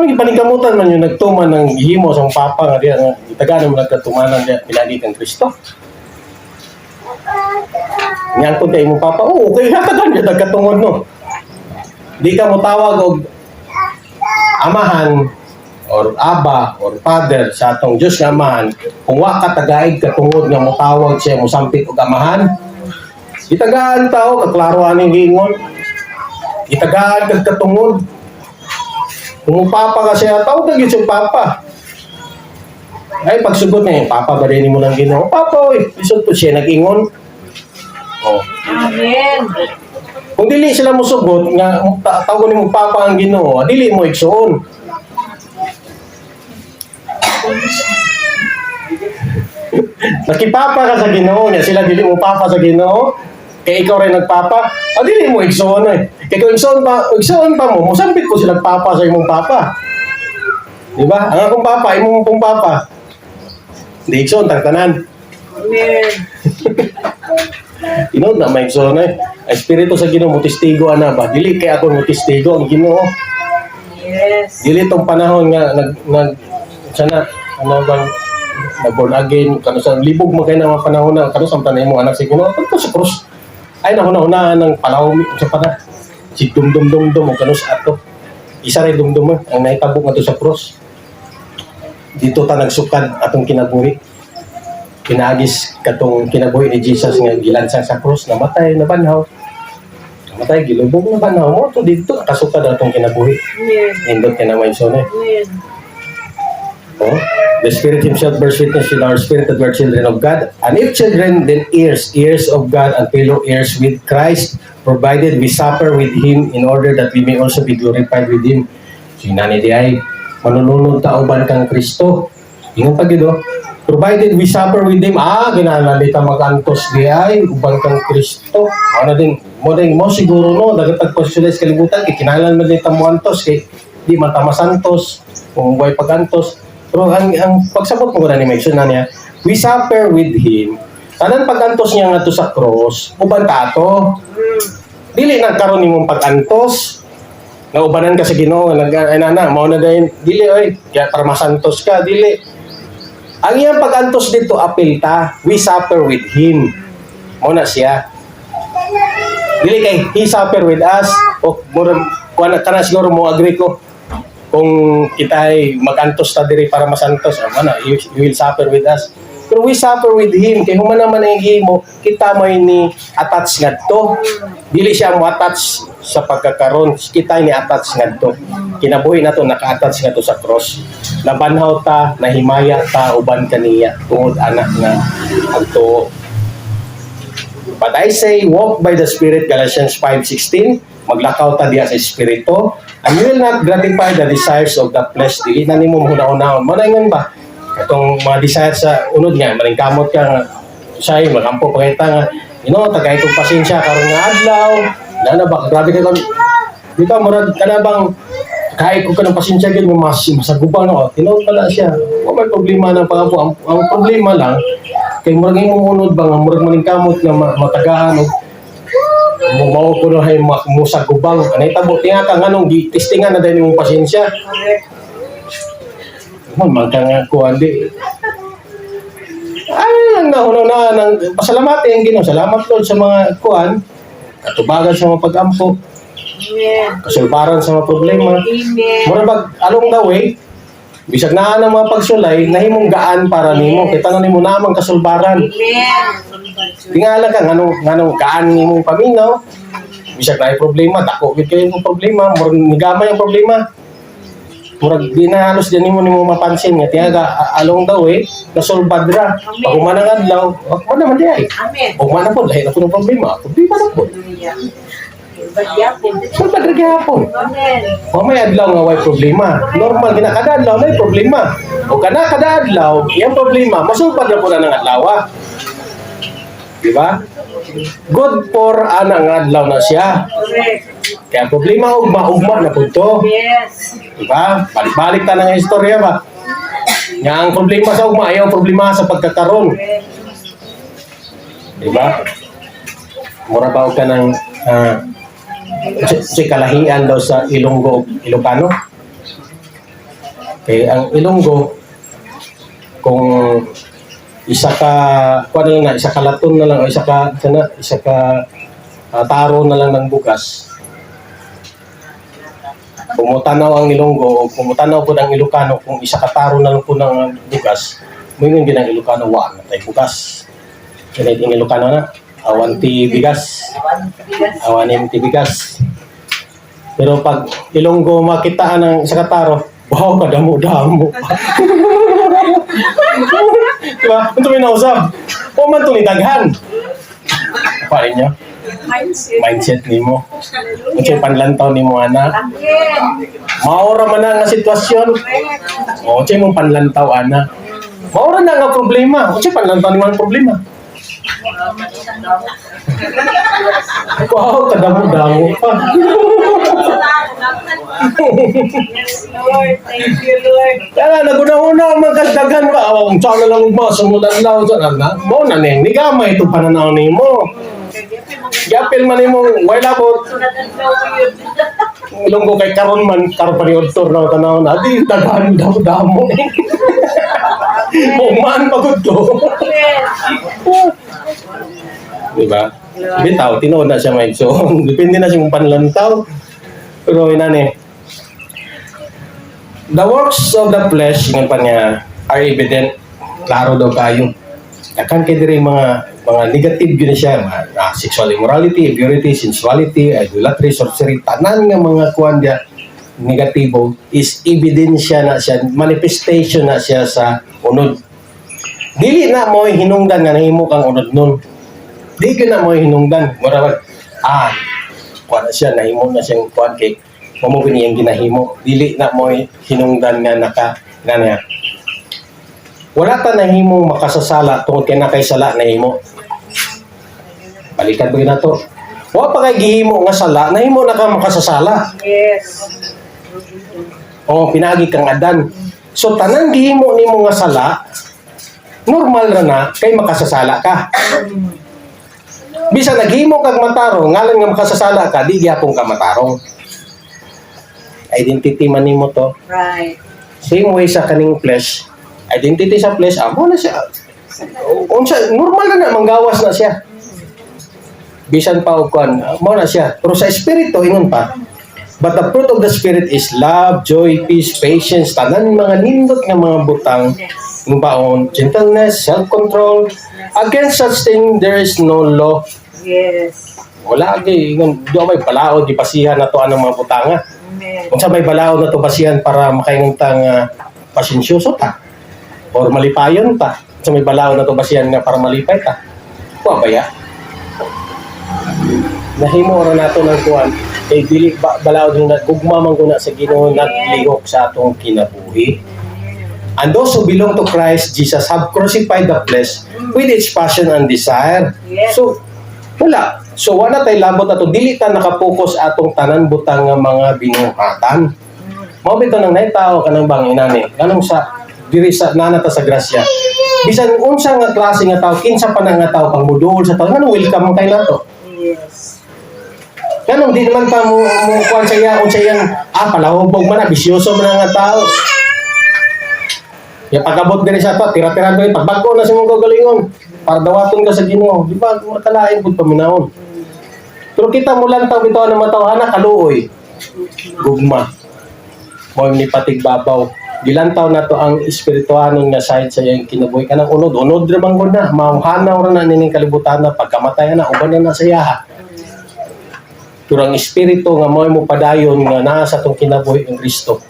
Ang gipaningkamutan man yung nagtuman ng himo sa papa nga diya nga itagano mo nagkatumanan diya pinagi kang Kristo. Nyan ko kay mo papa, okay hatagan diya nagkatungod no. Di ka mo tawag og amahan or aba or father sa atong Diyos nga amahan kung wa ka tagaig katungod nga motawag siya mo sampit og amahan. Itagaan tao kaklaro aning giingon. Itagaan kag katungod. Kung papa ka siya tawag ka gyud papa. Ay pagsugod na papa ba din mo lang Ginoo? Papa oy, isod to siya nag-ingon. Oh. Amen. Kung dili sila mo sugot nga tawag nimo papa ang Ginoo, dili mo igsuon. Nakipapa ka sa Ginoo niya, sila dili mo papa sa Ginoo. Kaya ikaw rin nagpapa, dili mo igsuon eh. Kaya kung igsuon pa mo, musambit ko sila papa sa imong papa. Di ba? Ang akong papa, imong pong papa. Hindi igsuon, tagtanan. Amen. Inood na may igsuon eh. Ang espiritu sa Ginoo mo testigo ana ba? Dili kay ako mo testigo ang Ginoo. Yes. Dili tong panahon nga sana ano bang nag-born again kano sa libog mo kay na mga panahon na kano sa tanay mo anak sa Ginoo pagka sa cross ay nahuna-hunaan ng palawmi sa pana si dum o kano sa ato isa rin dumduma ang naitabok nga to sa cross. Dito ta nagsukad atong kinabuhi. Pinagis katong kinabuhi ni Jesus nga gilansang sa cross, namatay, nabanhaw. Namatay, gilubog, nabanhaw mo. To dito, kasukad atong kinabuhi. Amen. Nindot ka na maison eh. Amen. Oh, the Spirit Himself bears witness with our spirit that we are children of God. And if children, then heirs of God and fellow heirs with Christ, provided we suffer with Him in order that we may also be glorified with Him. Sinani di ay, manununod tauban kang Kristo. Ingon pa gido, provided we suffer with Him, ginanan di ta mag-antos di ay, uban kang Kristo. Ano din, mo siguro no, dagatag pagsulis kalibutan, kay kinalan mo din ta mo antos, kay di man ta masantos, kung buhay pag-antos. Pero ang pagsabot mo na ni Mike, na niya, we suffer with Him. Kanan pag-antos niya nga to sa cross, uban tato. Dili nagkaroon ni mong pag-antos. Naubanan ka sa Ginoo, mao na dayon, dili oy, kaya para masantos ka, dili. Ang iyang pag-antos dito apil ta, we suffer with Him. Mao na siya. Dili kay He suffer with us. O murag kana siguro mo agree ko. Kung kita ay mag-antos ta diri para masantos, He will suffer with us. Pero we suffer with Him. Kaya humana man ang himo, kita may ni attach ngadto. Dili siya mo attach sa pagkakaroon. Kita ni attach ngadto. Kinabuhi na to, naka-attach ngadto sa cross. Nabanhaw ta, nahimaya ta, uban kaniya, tungod anak na agtuo. But I say, walk by the Spirit, Galatians 5:16. Maglakaw ta diya sa Espiritu, and you will not gratify the desires of the flesh. Dili na nimo huna-hunahon. Manaingon ba? Itong mga desires sa unod nga, malingkamot ka nga, say, magampo pa kita nga, tagay itong pasensya, karon nga adlaw, na ba, grabe ka kung, di ka, murad ka na bang, kahit ko ka ng pasensya, gano'n, masaguban ako, pala siya. May problema ng pangapo. Ang problema lang, kay murag yung munod ba nga, murag malingkamot nga matagahan, mao ko na hay musagubang kanay tabo tinga ka nganong testingan na dahil yung pasensya. Man ka nga kuan di. Ang nauna nang pasalamati ang Ginoo. Salamat Lord sa mga kuan, katubagan sa mga pag-ampo. Amen. Kasulbaran sa mga problema. Amen. Mura bag along the way, bisag naa ng mga pagsulay, nahimong gaan para nimo. Kita na nimo namang kasulbaran. Amen. Tingala ka nganong gaan nimo paminaw. Bisag na problema, dako gid kayo ng problema, murag nigamay ang problema. Murag di na halos din nimo mapansin nga tiyaga along the way, nasolbadra. Pag umanang adlaw, man naman di ay. Amen. Pag man po lahi na po ng problema, problema na po. Bagyapon. Solbadra gyapon. Amen. Mamay adlaw nga way problema. Normal gina kada adlaw may problema. O kana kada adlaw, yung problema masulbad na po na ng adlaw. Di ba? Good for anang adlaw na siya. Correct. Kaya problema ugma na po ito. Yes. Diba? Balik-balik ta ng istorya ba? Nga ang problema sa ugma, ayaw problema sa pagkakaroon. Diba? Mura ba ka ng si kalahian daw sa Ilonggo, Ilocano? Okay, ang Ilonggo, kung isa ka laton na lang, o isa ka taro na lang ng bukas, pumutanaw ang Ilonggo o pumutanaw po ng Ilocano, kung isa ka taro na lang po ng bukas, mayroon din ang Ilocano, wala na tayo bukas. Ganit ang Ilocano na, awan ti bigas, awan ti bigas. Pero pag Ilonggo makitaan ng isa ka taro, wow, kadamo-damo. Diba? Ito may nausap. O man itong idaghan. Parin niyo? Mindset ni mo. Kung siya'y panlantaw ni mo, anak. Amen. Maura man na nga sitwasyon. O siya'y mong panlantaw, anak. Maura na nga problema. O siya'y panlantaw ni mo ang problema. Wow, kadamo-damo pa. Yes, Lord. Thank you, Lord. Kaya naguna-una ang magkasdagan ba? Ang tsaka lang ba? Sumulan lang. Mo na neng. Nigamay ito pananaw ni mo. Yapil man ni mo. Wala po. Ilonggo kay karon man. Karon pa ni Odtor na tanaw na. Di, daghan daw damo. Buman pagod to. Diba? Bitaw, tinood na siya may so. Depende na siya kung panlantaw. Pero inani. The works of the flesh, ingon pa niya, are evident. Klaro daw kayo. Akan kay diri mga negative yun siya, sexual immorality, impurity, sensuality, idolatry, sorcery, tanan nga mga kuan dia negatibo is ebidensya na siya, manifestation na siya sa unod. Dili na mo hinungdan nga nahimo kang unod nun. Dili na mo hinungdan. Mura kuan siya nahimo na siyang kuan kay mo yung ginahimo. Dili na mo hinungdan nga niya. Wala ta nahimong makasasala tungod kay nakay sala nahimo. Balikan ba na to? Wa pa kay gihimo nga sala, nahimo na ka makasasala. Yes. O pinagi kang adan. So tanan gihimo nimo nga sala, normal ra na kay makasasala ka. Bisa naghimo kag matarong, ngalan nga makasasala ka, di gyapon ka matarong. Identity man nimo to. Right. Same way sa kaning flesh. Identity sa flesh, amo na siya. Unsa normal na manggawas na siya. Bisan pa og kuan, mo na siya. Pero sa espiritu ingon pa. But the fruit of the spirit is love, joy, peace, patience, tanan mga nindot nga mga butang ng baon, gentleness, self-control. Against such thing there is no law. Yes. Wala gi ingon do may balaod di pasihan nato anong mga butanga. Amen. Kung sa may balaod na to basihan para makainguntang pasensyoso ta or malipayon ta. Sa may balaod na to basihan nga para malipay ta. Wa ba ya? Nahimo ra nato ng kuan kay dili balaod na gugma man guna sa Ginoo naglihok sa atong kinabuhi. And those who belong to Christ Jesus have crucified the flesh with its passion and desire. Yes. So wala. So wala tay labot ato dili ta nakapokus atong tanan butang nga mga binuhatan. Mao bitaw nang naitaw kanang bang inani. Kanang sa diri sa nanata sa grasya. Bisan unsa nga klase nga tawo, kinsa pa na nga tawo pang muduol sa tawo, ngano welcome kay nato. Yes. Ganun, di naman pa mo kuhan sa iya, unsa iyang, palahubog man na, bisyoso man nga tao. Ya pagabot din sa to, tira-tira din, pagbago na sa mong kagalingon, para dawaton ka sa Ginoo. Di ba, matalain po paminahon. Pero kita mo lang tao bitaw ng matawhana, kaluoy. Gugma. Mo ni patigbabaw. Gilantaw na to ang espirituhanon nga side sa iyang kinabuhi ka ng unod. Unod rin bang na, mauhanaw rin na nining kalibutan na pagkamatay na, uban na sa iyaha. Pero ang espiritu nga mo padayon nga nasa tong kinabuhi ng Kristo.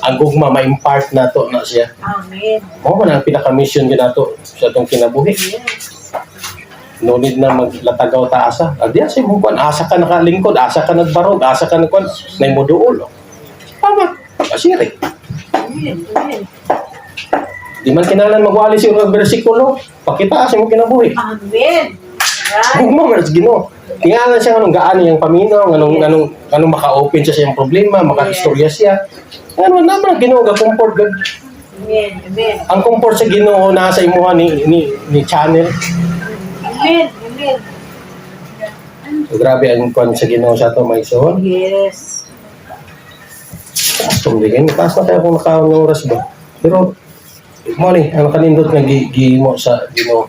Ang gugma ma-impart na to na siya. Amen. Mo man ang pinaka-mission gyud nato sa tong kinabuhi. Yes. No need na maglatagaw ta asa. Adiya sa imong kuan, asa ka nakalingkod, asa ka nagbarog, asa ka nagkuan, nay moduol. Tama, pagkasiri. Amen. Amen. Di man kinahanglan magwali sa urang bersikulo, pakita sa imong kinabuhi. Amen. Right. Gugma man sa Ginoo. Tingala siya anong gaano yung paminaw, anong maka-open siya sa iyang problema, maka-istorya siya. Ano naman ang Ginoo ga comfort gud. Amen. Amen. Ang comfort sa Ginoo nasa imuha ni channel. Amen. Amen. So, grabe ang kwan sa Ginoo sa to may so. Yes. Tumdigin, taas na tayo kung nakaon ng oras ba. Pero mo ni ang kanindot nga gihimo sa Ginoo.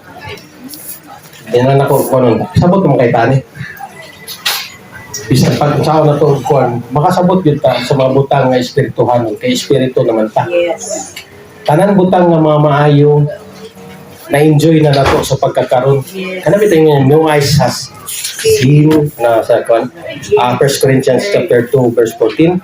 Dinan ako kuan sabot mo kay tani. Bisan pag usaw na to kuan, makasabot gyud ta sa mga butang nga espirituhan kay espiritu naman ta. Yes. Tanan butang nga mga maayo na-enjoy na nato sa pagkakaroon. Yes. Kana bitay nga no eyes has seen na sa kuan. 1 Corinthians chapter 2 verse 14.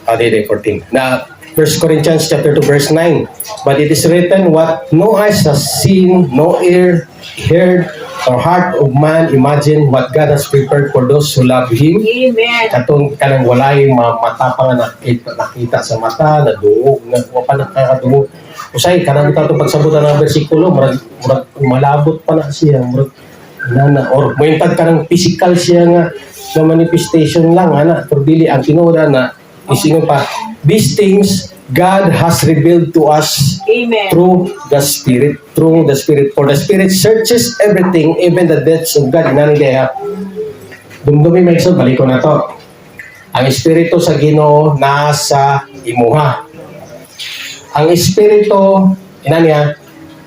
14. Na 1 Corinthians chapter 2 verse 9. But it is written, what no eyes has seen, no ear heard, or heart of man imagine what God has prepared for those who love Him. Amen. Katong kanang walay mata pa nga nakita sa mata, nadungog, wa pa nakakadungog. Usay kanang bitaw to pagsabutan ng bersikulo, murag malabot pa na siya, murag nana or mointad kanang physical siya nga na manifestation lang ana, pero dili ang tinuod na isingon pa, these things God has revealed to us Amen. through the Spirit. For the Spirit searches everything, even the depths of God. Inani kaya, dumdumi may isod, balik ko na to. Ang Espiritu sa Ginoo nasa imuha. Ang Espiritu, inani ha,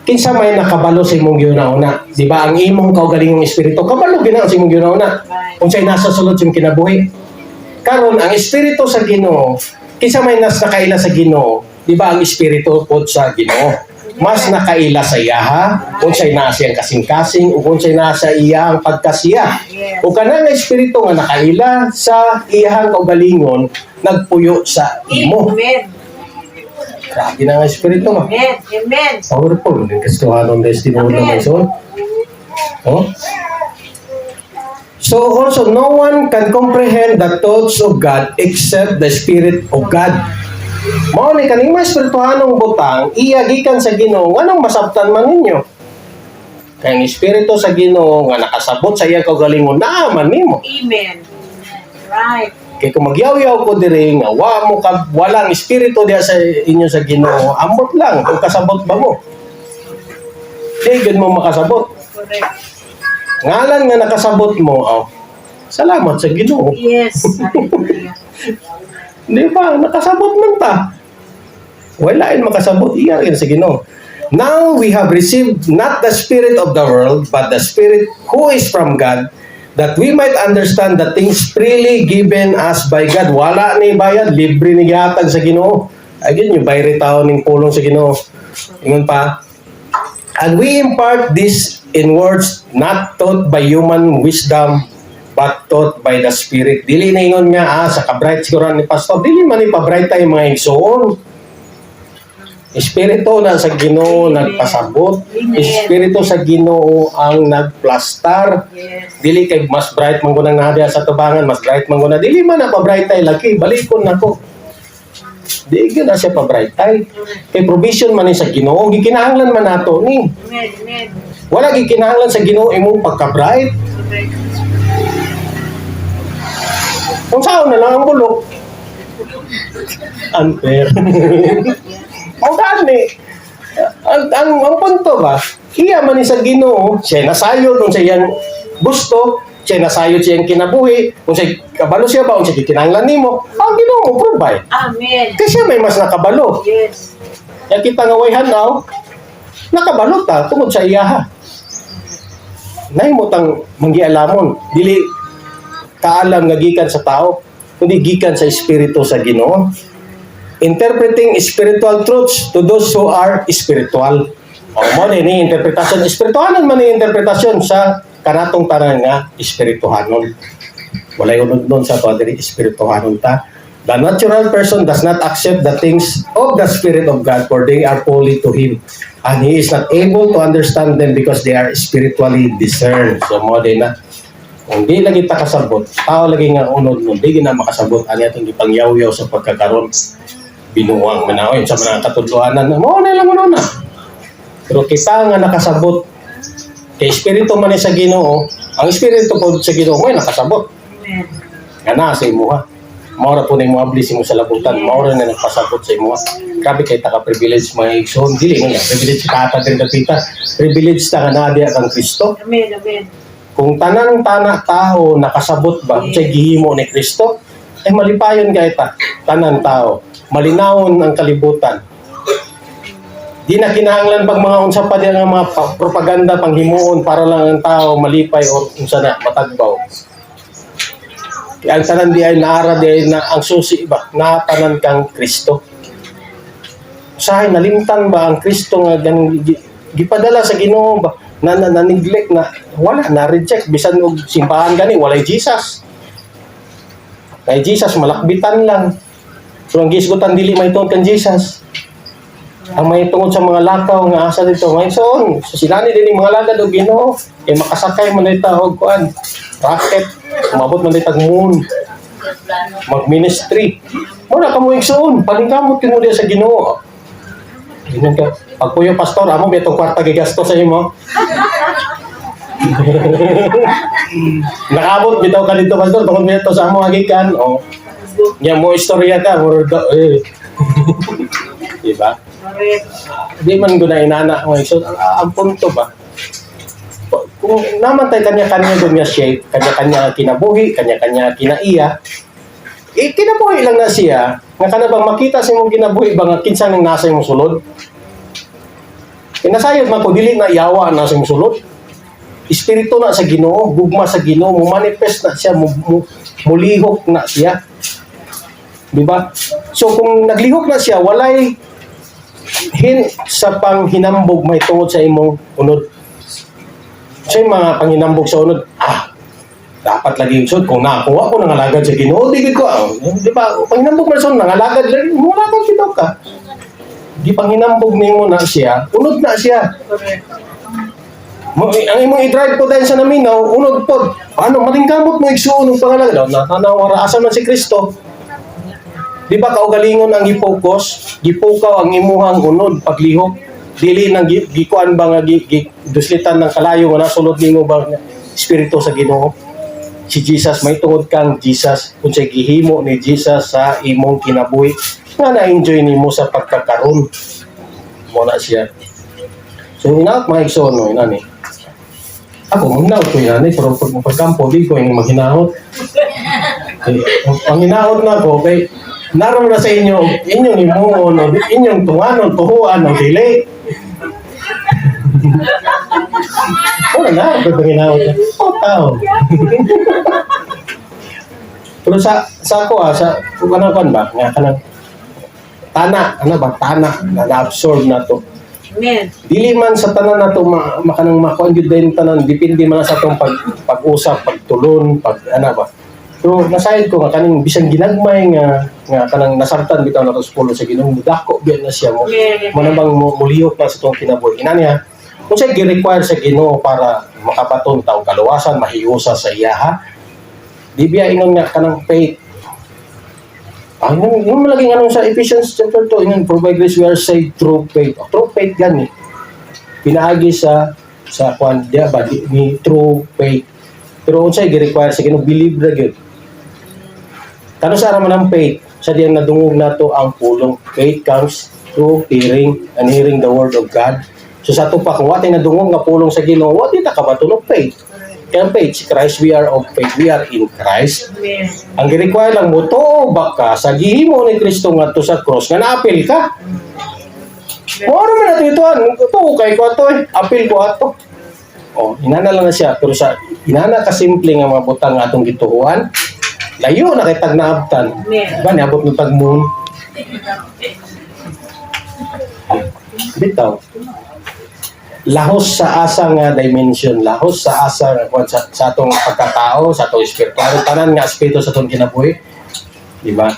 kinsa may nakabalo sa imong ginauna. Di ba, ang imong kaugalingong Espiritu, kabalo gina sa imong ginauna. Kung sa'y nasa sulod yung kinabuhi. Karon ang Espiritu sa Ginoo Kinsa may nas nakaila sa Ginoo, di ba ang espiritu pod sa Ginoo? Mas nakaila sa iya ha, kung siya'y nasa iyang kasing-kasing, o kung siya'y nasa iya ang pagkasiya. Yes. O kanang espiritu nga nakaila sa iyang kaugalingon, nagpuyo sa imo. Amen. Grabe na nga espiritu nga. Amen. Amen. Powerful. Yung kastuhanon testimony naman Amen. so. Oh? So also, no one can comprehend the thoughts of God except the Spirit of God. Mao ni kaning mga espirituhanong butang, iya gikan sa Ginoo, anong masabtan man ninyo? Kaya ang espiritu sa Ginoo nga nakasabot sa iyang kaugalingon, naaman nimo. Amen. Right. Kaya kung magyaw-yaw ko diri nga walang espiritu diya sa inyo sa Ginoo, ambot lang kung kasabot ba mo. Di gud mo makasabot. Correct. Ngalan nga nakasabot mo, salamat sa Ginoo. Yes. Hallelujah. Di ba? Nakasabot man ta. Wala in makasabot. Iya rin sa Ginoo. Now we have received not the spirit of the world, but the Spirit who is from God, that we might understand the things freely given us by God. Wala ni bayad, libre ni gihatag sa Ginoo. Again, yung bayri tao ning pulong sa Ginoo. Ingon pa. And we impart this in words not taught by human wisdom, but taught by the Spirit. Dili na ingon nga, sa kabright siguro ni Pastor, dili man ipabright tayo mga igsoon. Espiritu na sa Ginoo nagpasabot. Espiritu sa Ginoo ang nagplastar. Yes. Dili kay mas bright man gunang nadiya sa tubangan, mas bright man guna. Dili man na pa-bright tayo laki, balikon nako. Di na siya pa-bright tayo. Kay provision man ni sa Ginoo, gikinahanglan man nato ni. Amen. Amen. Wala gikinahanglan sa Ginoo imong pagka-bright. Correct. Kung saan na lang ang bulok. Unfair. Ang gani. Ang punto ba, iya man ni sa Ginoo, siya nasayod kung sa iyang gusto, siya nasayod sa iyang kinabuhi, kung siya kabalo siya ba, kung siya kikinahanglan nimo, ang Ginoo mo provide. Amen. Kasi siya may mas nakabalo. Yes. Kaya kita nga way hanaw, nakabalo ta tungod sa iya ha. Nahimutang manggialamon, dili kaalam nga gikan sa tao, kundi gikan sa espiritu sa Ginoo. Interpreting spiritual truths to those who are spiritual. O mo ni interpretasyon espirituhanon man ni interpretasyon sa kanatong tanan nga espirituhanon. Walay unod nun sa padre espirituhanon ta. The natural person does not accept the things of the Spirit of God, for they are holy to him, and he is not able to understand them because they are spiritually discerned. So mo din na kung di lagi ta kasabot, tao lagi nga unod nun, di na makasabot ani atong gipangyaw-yaw sa pagkakaroon. Binuwang manawin sa mga katudloanan mo na lang mo na. Pero kita nga nakasabot kay espiritu man sa Ginoo, ang espiritu po sa Ginoo may nakasabot. Amen. Kana sa imo ha. Maura po na mo ablis mo sa labutan, maura na nagpasabot sa imo. Grabe kay ta ka privilege mga igsoon, dili man privilege ka ta din kapita. Privilege ta nga naa diha kang Kristo. Amen. Amen. Kung tanang-tana tao nakasabot ba sa gihimo ni Kristo, ay malipayon kay ta tanan tao. Malinawon ang kalibutan. Di na kinahanglan pag mga unsa pa diyan nga mga propaganda panghimuon para lang ang tao malipay o unsa na matagbaw. Kaya ang tanan di ay naara di ay na ang susi ba natanan kang Kristo. Usahay nalimtan ba ang Kristo nga ganun gipadala sa Ginoo ba na neglect na wala na reject bisan og simbahan gani walay Jesus. Kay Jesus malakbitan lang. So ang gisgutan dili may tungod kan Jesus. Ang may tungod sa mga lakaw nga asa dito ngayon so silani din mga lagad og Ginoo kay makasakay man dita og kuan rocket umabot man dita moon mag ministry mo na kamo igsoon palingkamot kimo diya sa Ginoo. Ingon ka pagpuyo pastor amo betong kwarta gigasto sa imo. Nakabot bitaw ka dito pastor tungod nito sa amo agikan o nya mo istorya ka or diba? Correct. Di man guna inana mo so ang punto ba kung naman tayo kanya-kanya doon nga shape, kanya-kanya kinabuhi, kanya-kanya kinaiya, kinabuhi lang na siya, nga ka na bang makita sa imong kinabuhi ba nga kinsa nang nasa imong sulod? Kinasayod man ko, dili na yawa na sa imong sulod. Espiritu na sa Ginoo, gugma sa Ginoo, mo manifest na siya, mulihok na siya. Di ba? So kung naglihok na siya, walay sa panghinambog may tungod sa imong unod. So yung mga panghinambog sa unod, dapat lagi yung kung nakuha ko nangalagad sa Ginoo, di ko, di ba, panghinambog mo sa unod, nangalagad lagi, wala kang Ginoo ka. Di panghinambog nimo na siya, unod na siya. Correct. Ang imong i-drive po dahil sa naminaw, unod po. Ano, matingkamot mo igsuon ng pangalagad. Natanaw, asa man si Kristo. Di ba kaugalingon ang gifocus, gipukaw ang imuhang unod paglihok, dili nang gikuan ba nga duslitan ng kalayo nga nasulod nimo ba espiritu sa Ginoo. Si Jesus may tungod kang Jesus unsay gihimo ni Jesus sa imong kinabuhi nga na-enjoy nimo sa pagkakaroon mo na siya. So inaot mga igsoon no inani. Ako magnaot ko inani pero pagkampo di ko yung maghinahot. Ang hinahot na ko kay naroon na sa inyo, inyong imuon, inyong tunganon, tuhuan, o dili. Wala na, ito ginawag niya. Tao. Pero sa ako sa kanakuan ba, nga kanang tana, na-absorb na to. Amen. Dili man sa tanan na to, makanang makuan yun din tanan, dipindi man sa itong pag-usap, pagtulon, So nasayad ko nga kaning bisan ginagmay nga kanang nasabtan bitaw na sa pulo sa Ginoo dako biya na siya mo. Mo nang muliyok na sa tong kinabuhi. Inani ha. Kung siya gi-require sa Ginoo para makapaton taong kaluwasan, mahiusa sa iya ha. Di biya ingon nga kanang faith. Yung malaging anong sa Ephesians chapter 2, ingon provide grace we are saved through faith. Through faith gani. Pinaagi sa kwan dia ba ni true faith. Pero unsay gi-require sa Ginoo believe ra gyud. Kano sa araman ng faith, sa diyang nadungog nato ang pulong. Faith comes through hearing and hearing the word of God. So sa tupa, kung watay nadungog nga pulong sa Ginoo, wati ta kabatunog faith. Kaya faith, si Christ, we are of faith. We are in Christ. Amen. Ang gi-require lang mo, to baka sa gihimo ni Kristo nga to sa cross, nga na-apil ka. Ano man natin ito, kay ko ato apil ko ato. Inana lang na siya, pero sa inana kasimple nga mga butang nga atong gituhuan, layo na kay tag naabtan. Ba niabot ng tagmoon. Bitaw. Lahos sa asa nga dimension, lahos sa asa nga sa atong pagkatao, sa atong espiritual, tanan nga espiritu sa atong kinabuhi. Di ba?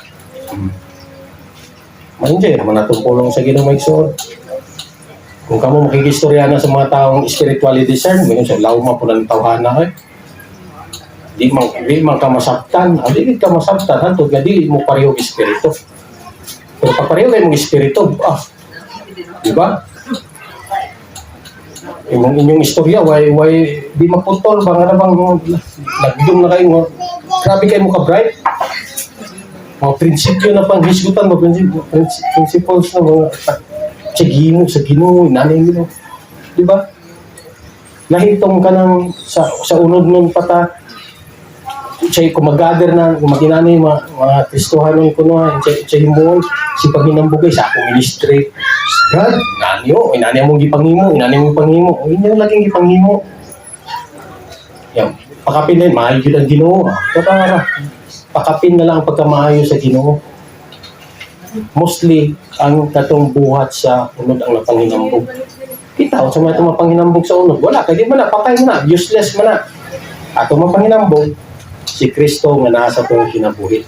Ma-enjoy naman atong pulong sa Ginoo maigsoon. Kung kamo makikistorya na sa mga taong spiritually discerned, may sa lawma po ng tawhana di man ka masabtan, di ka masabtan hantod nga dili mo pareho espiritu. Pero pag pareho kayo mong espiritu, di ba? Inyong istorya, why di maputol ba nga bang nagdum na kayo, grabe kayo mo ka-bright. Mga prinsipyo na pang hisgutan mo, principles na mga sa Ginoo, inanay Ginoo. Di ba? Nahitong ka ng sa unod nun pata, siya kumagather na, kumaginanay mga Kristohan ng kunuha, siya himuon, si paghinambugay sa akong ministry. God, inanay mong gipanghimo, inyo laging gipanghimo. Yan, pakapin na yun, maayo ang Ginoo. Pakapin na lang ang pagkamaayo sa Ginoo. Mostly, ang katong buhat sa unod ang napanghinambog. Kita, sa mga mapanghinambog sa unod, wala, kaya di mo na, patay mo na, useless mo na. Ato mapanghinambog, si Kristo nga nasa atong kinabuhi.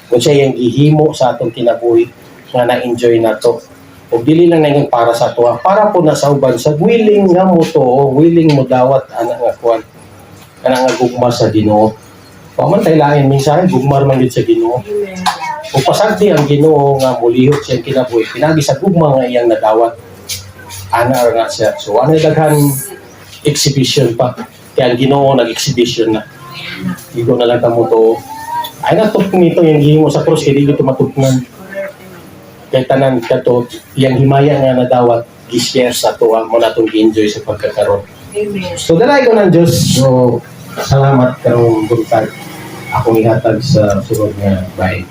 Kung siya yung gihimo sa atong kinabuhi, nga na-enjoy na to. O dili lang na yung para sa ato, para po nasa uban sa willing nga mo to, willing mo dawat anak nga kuwan, kanang nga gugma sa Ginoo. Pamantay lain minsan, gugmar man yun sa Ginoo. O pasagdi ang Ginoo nga mulihok siya kinabuhi, pinagi sa gugma nga iyang nadawat. Ana nga siya. So ano daghan exhibition pa. Kaya ang Ginoo nag-exhibition na. Igo na lang kamo to. Ay natuk nito yung gihimo sa cross, hindi ito matupnan. Kaya tanan ka to, yung himaya nga nadawat, gi-share sa to, mo na itong gi-enjoy sa pagkakaroon. Amen. So dalay ko ng Diyos. So salamat karong buntag. Akong ihatag sa sunod nga bahay.